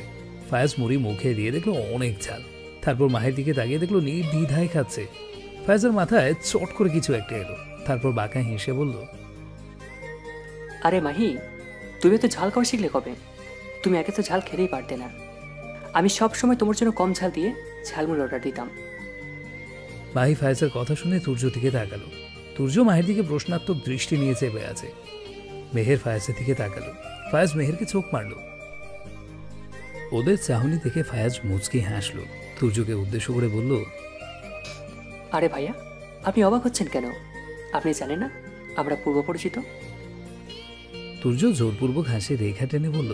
ফায়াজ মুড়ি মুখে দিয়ে দেখলো অনেক ঝাল। তারপর মাহির দিকে তাকিয়ে দেখলো নির্দ্বিধায় খাচ্ছে। ফায়াজের মাথায় চট করে কিছু একটা এলো। তারপর বাঁকা হেসে বলল, আরে মাহি, তুমি তো ঝাল খাওয়া শিখলে কবে? তুমি একে তো ঝাল খেতেই পারতে না। আমি সব সময় তোমার জন্য কম ঝাল দিয়ে ঝালমুড়ি অর্ডার দিতাম। মাহি ফায়াজের কথা শুনে তুর্য দিকে তাকালো। তুর্য মাহির দিকে প্রশ্নাত্মক দৃষ্টি নিয়ে চেপে আছে। মেহের ফায়াজের দিকে তাকালো। ফায়াজ মেহেরকে চোখ মারল। ওদের চাহনি দেখে ফায়াজ মুচকি হাসলো। তুর্যকে উদ্দেশ্য করে বলল, আরে ভাইয়া, আপনি অবাক হচ্ছেন কেন? আপনি জানেন না আমরা পূর্ব পরিচিত? তুর্য জোরপূর্বক হাসি রেখা টেনে বলল,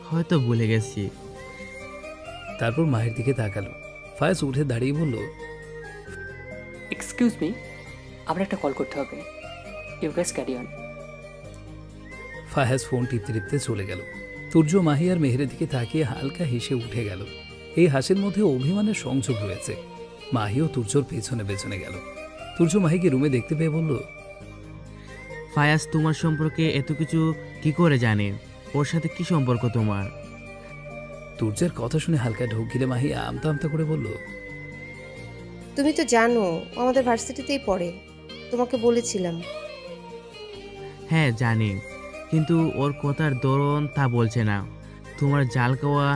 হয়তো ভুলে গেছি। তারপর মায়ের দিকে তাকালো। ফায়াজ উঠে দাঁড়িয়ে বলল, এক্সকিউজ মি, আমরা একটা কল করতে হবে। You guys carry on. Fayaz phone টিপতে টিপতে চলে গেল। তুর্য মাহি আর মেহেরের দিকে তাকিয়ে হালকা হেসে উঠে গেল। এই হাসির মধ্যে অভিমানের সংযোগ রয়েছে। মাহিও তুর্যর পেছনে পেছনে গেল। তুর্য মাহিকে রুমে দেখতে পেয়ে বলল, ফায়াজ তোমার সম্পর্কে এত কিছু কি করে জানে? ওর সাথে কি সম্পর্ক তোমার? তুর্যের কথা শুনে হালকা ঢোক গিলে মাহি আমতা আমতা করে বলল, তুমি তো জানো ও আমাদের ভার্সিটিতেই পড়ে, তোমাকে বলেছিলাম। হ্যাঁ জানি, কিন্তু ওর কথার ধরন তা বলছে না। তোমার জাল খাওয়া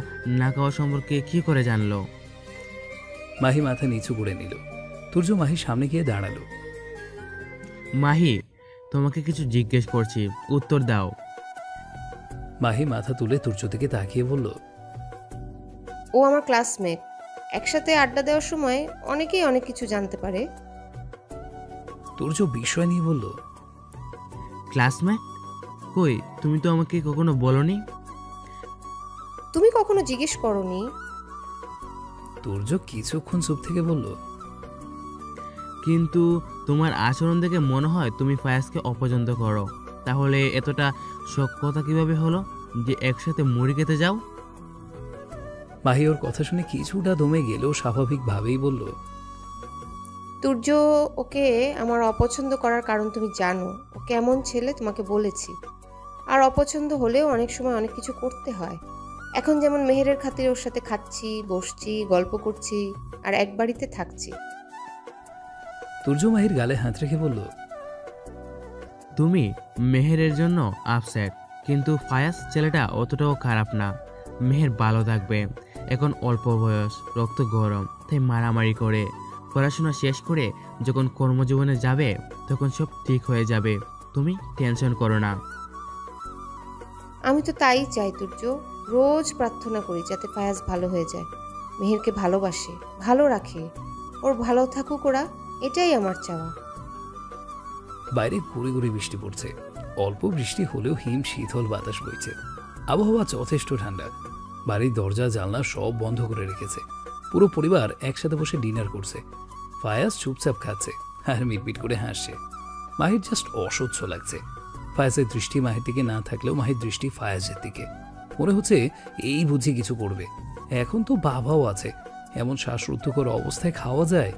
না খাওয়া সম্পর্কে কি করে জানলো? মাহি মাথা নিচু করে নিল। তুর্য মাহির সামনে গিয়ে দাঁড়ালো। মাহি, তোমাকে কিছু জিজ্ঞেস করছি, উত্তর দাও। মাহি মাথা তুলে তুর্য দিকে তাকিয়ে বলল, ও আমার ক্লাসমেট, একসাথে আড্ডা দেওয়ার সময় অনেকেই অনেক কিছু জানতে পারে। তুর্য বিস্ময় নিয়ে বলল, ক্লাসমেট? কই, তুমি তো আমাকে কখনো বলনি। তুমি কখনো জিজ্ঞেস করনি। তুর্য কিছুক্ষণ চুপ থেকে বলল, কিন্তু তোমার আচরণ দেখে মনে হয় তুমি ফায়াজকে অপছন্দ করো। তাহলে এতটা শখ কথা কিভাবে হলো যে একসাথে মুড়ি খেতে যাও? মাহি ওর কথা শুনে কিছুটা দমে গেলেও স্বাভাবিকভাবেই বলল, তুর্য ওকে আমার অপছন্দ করার কারণ তুমি জানো। ও কেমন ছেলে তোমাকে বলেছি। আর অপছন্দ হলেও অনেক সময় অনেক কিছু করতে হয়। এখন যেমন মেহেরের খাতিরে ওর সাথে খাচ্ছি, বসছি, গল্প করছি, আর এক বাড়িতে থাকছি। তুর্য মাহির গালে হাত রেখে বলল, তুমি মেহেরের জন্য আপসেট, কিন্তু ফায়াজ ছেলেটা অতটাও খারাপ না। মেহের ভালো থাকবে। এখন অল্প বয়স, রক্ত গরম, তাই মারামারি করে। পড়াশোনা শেষ করে যখন কর্মজীবনে যাবে তখন সব ঠিক হয়ে যাবে। তুমি টেনশন করো না। আমি তো তাই চাই তুর্য, রোজ প্রার্থনা করি যাতে ফায়াজ ভালো হয়ে যায়, মেহেরকে ভালোবাসে, ভালো রাখে, ওর ভালো থাকুক ওরা, এটাই আমার চাওয়া। বাইরে গুড়ি গুড়ি বৃষ্টি পড়ছে। অল্প বৃষ্টি হলেও হিম শীতল বাতাস বইছে। আবহাওয়া যথেষ্ট ঠান্ডা। বাড়ির দরজা জানলা সব বন্ধ করে রেখেছে। পুরো পরিবার একসাথে বসে ডিনার করছে। ফায়াজ চুপচাপ খাচ্ছে আর মিটমিট করে হাসছে। মাহির জাস্ট অসহ্য লাগছে। ফায়াজের দৃষ্টি মাহির দিকে না থাকলেও মাহির দৃষ্টি ফায়াজের দিকে। মনে হচ্ছে এই বুঝি কিছু করবে। এখন তো বাবাও আছে, এমন শ্বাসরুদ্ধকর অবস্থায় খাওয়া যায়?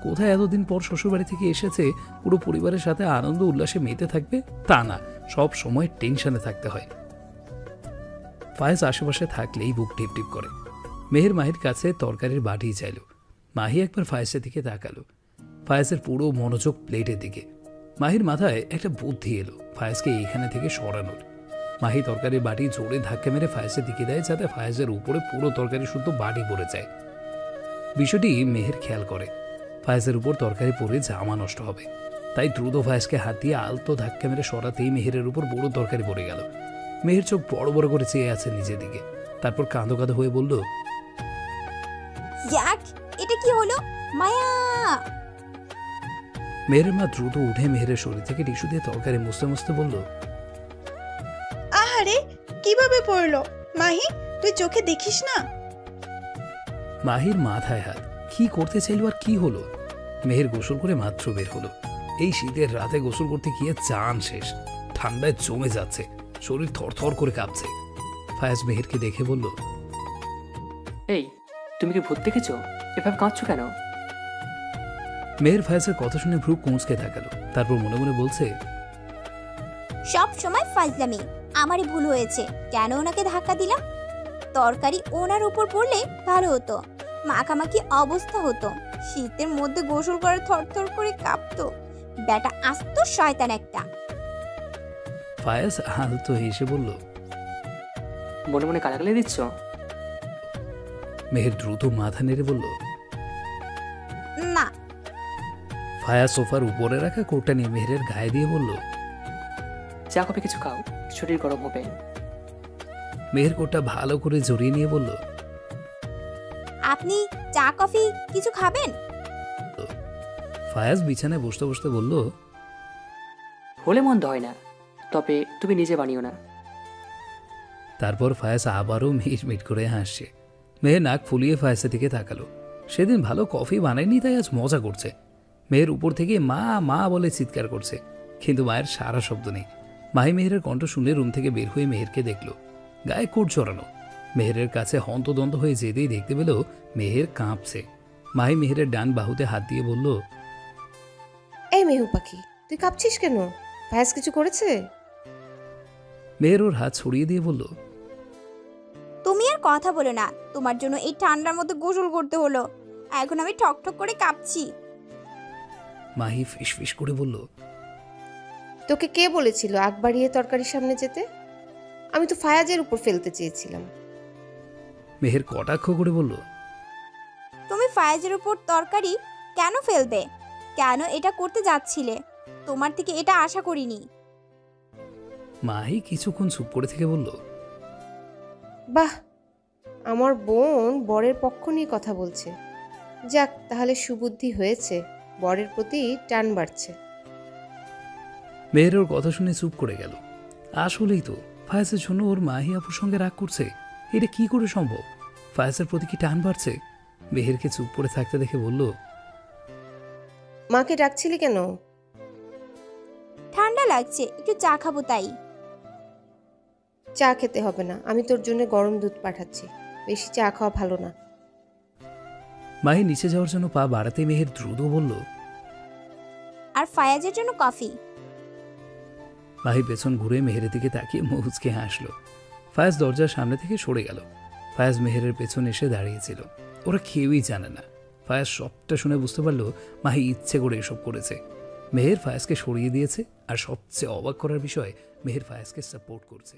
কোথায় এতদিন পর শ্বশুরবাড়ি থেকে এসেছে, পুরো পরিবারের সাথে আনন্দ উল্লাসে মেতে থাকবে তা না, সব সময় টেনশনে থাকতে হয়। ফায়েজ আশেপাশে থাকলেই বুক টিপ টিপ করে। মেহের মাহির কাছে তরকারির বাটি চাইল। মাহি একবার ফায়েজের দিকে তাকালো। ফায়েজের পুরো মনোযোগ প্লেটের দিকে। মাহির মাথায় একটা বুদ্ধি এলো ফায়েজকে এইখানে থেকে সরানোর। মাহি তরকারির বাটি জোরে ধাক্কা মেরে ফায়েজের দিকে দেয়, যাতে ফায়েজের উপরে পুরো তরকারি শুদ্ধ বাটি পড়ে যায়। বিষয়টি মেহের খেয়াল করে। ফায়েজের উপর তরকারি পড়ে জামা নষ্ট হবে, তাই দ্রুত ফায়েজকে হাত দিয়ে আলতো ধাক্কা মেরে সরাতেই মেহেরের উপর বড় তরকারি পড়ে গেল। মেহের চোখ বড় বড় করে চেয়ে আছে নিজের দিকে। তারপর কাঁদো কাঁদো হয়ে বলল, ইয়াক, এটা কি হলো মায়া? মেহেরের মা দ্রুত উঠে মেহেরের শরীর থেকে টিস্যু দিয়ে তরকারি মুছতে মুছতে বলল, আহারে, কিভাবে পড়লো? মাহি, তুই চোখে দেখিস না? মাহির মাথায় হাত। কি করতে চাইল আর কি হলো? মেহের গোসল করে মাত্র বের হলো। এই শীতের রাতে গোসল করতে গিয়ে চান শেষ, ঠান্ডায় জমে যাচ্ছে, শরীর থরথর করে কাঁপছে। ফায়াজ মেহেরকে দেখে বলল, এই, তুমি কি ভূত দেখেছো? এভাবে কাঁদছো কেন? মেহের ফায়াজের কথা শুনে ভ্রু কুঁচকে তাকালো। তারপর মনে মনে বলছে, সব সময় ফাজলামি, আমারই ভুল হয়েছে। কেন ওনাকে ধাক্কা দিলাম? তরকারি ওনার উপর পড়লে ভালো হতো, মাখামাখি অবস্থা হতো। শীতের মধ্যে গোসল করে থরথর করে কাঁপতো। বেটা আস্ত শয়তান একটা। ফায়াজ আলতো হেসে বলল, মনে মনে গালাগালি দিচ্ছ? মেহের দ্রুত মাথা নেড়ে বলল, না। ফায়াজ সোফার উপরে রাখা কোটটা নিয়ে মেহেরের গায়ে দিয়ে বলল, চা কফি কিছু খাও, শরীর গরম হবে। মেহের কোটটা ভালো করে জড়িয়ে নিয়ে বলল, আপনি চা কফি কিছু খাবেন? ফায়াজ বিছানায় বসতে বসতে বলল, হলে মন্দ হয় না, তবে তুমি নিজে বানিও না। তারপর ফায়াজ আবারও মিট করে হাসছে। মেহের নাক ফুলিয়ে ফায়াজের দিকে তাকালো। সেদিন ভালো কফি বানায়নি, তাই আজ মজা করছে। মেহের উপর থেকে মা মা বলে চিৎকার করছে, কিন্তু মায়ের সারা শব্দ নেই। মাহি মেহেরের কণ্ঠ শুনে রুম থেকে বের হয়ে মেহেরকে দেখল, গায়ে কোট জড়ানো। মেহেরের কাছে হন্তদন্ত হয়ে যেতেই দেখতে পেল মেহের কাঁপছে। মাহি মেহেরের ডান বাহুতে হাত দিয়ে বলল, এই মেহু পাখি, তুই কাঁপছিস কেন? ফায়াজ কিছু করেছে? মেহের ওর হাত ছড়িয়ে দিয়ে বলল, তুমি আর কথা বলো না, তোমার জন্য এই ঠান্ডার মধ্যে গোসল করতে হলো। এখন আমি ঠকঠক করে কাঁপছি। মাহি ফিসফিস করে বলল, তোকে কে বলেছিল আগ বাড়িয়ে তরকারির সামনে যেতে? আমি তো ফায়াজের উপর ফেলতে চেয়েছিলাম। মেহের কটাক্ষ করে বলল, তুমি ফায়াজের উপর তরকারি কেন ফেলবে? কেন এটা করতে যাচ্ছিলে? তোমার থেকে এটা আশা করিনি। মাহি কিছুক্ষণ চুপ করে থেকে বলল, বাহ, আমার বোন বরের পক্ষ নিয়ে কথা বলছে। যাক, তাহলে সুবুদ্ধি হয়েছে, বরের প্রতি টান বাড়ছে। মেহের ওর কথা শুনে চুপ করে গেল। আসলেই তো ফায়াজের জন্য ওর মাহি আপুর সঙ্গে রাগ করছে। এটা কি করে সম্ভব? ফায়াজের প্রতি কি টান বাড়ছে? মেহেরকে চুপ করে থাকতে দেখে বলল, মাকে ডাকছিলি কেন? ঠান্ডা লাগছে, একটু চা খাবো তাই। চা খেতে হবে না, আমি তোর জন্য গরম দুধ পাঠাচ্ছি। বেশি চা খাওয়া ভালো না। মাহি নিচে যাওয়ার জন্য পা বাড়াতে মেহের দ্রুত বলল, আর ফায়াজের জন্য কফি। মাহি পেছন ঘুরে মেহেরের দিকে তাকিয়ে মুচকে হাসলো। ফায়াজ দরজার সামনে থেকে সরে গেল। ফায়াজ মেহেরের পেছন এসে দাঁড়িয়েছিল। ওরা কেউই জানে না। ফায়াজ সবটা শুনে বুঝতে পারলো মাহি ইচ্ছে করে এসব করেছে। মেহের ফায়াজকে সরিয়ে দিয়েছে, আর সবচেয়ে অবাক করার বিষয় মেহের ফায়াজকে সাপোর্ট করছে।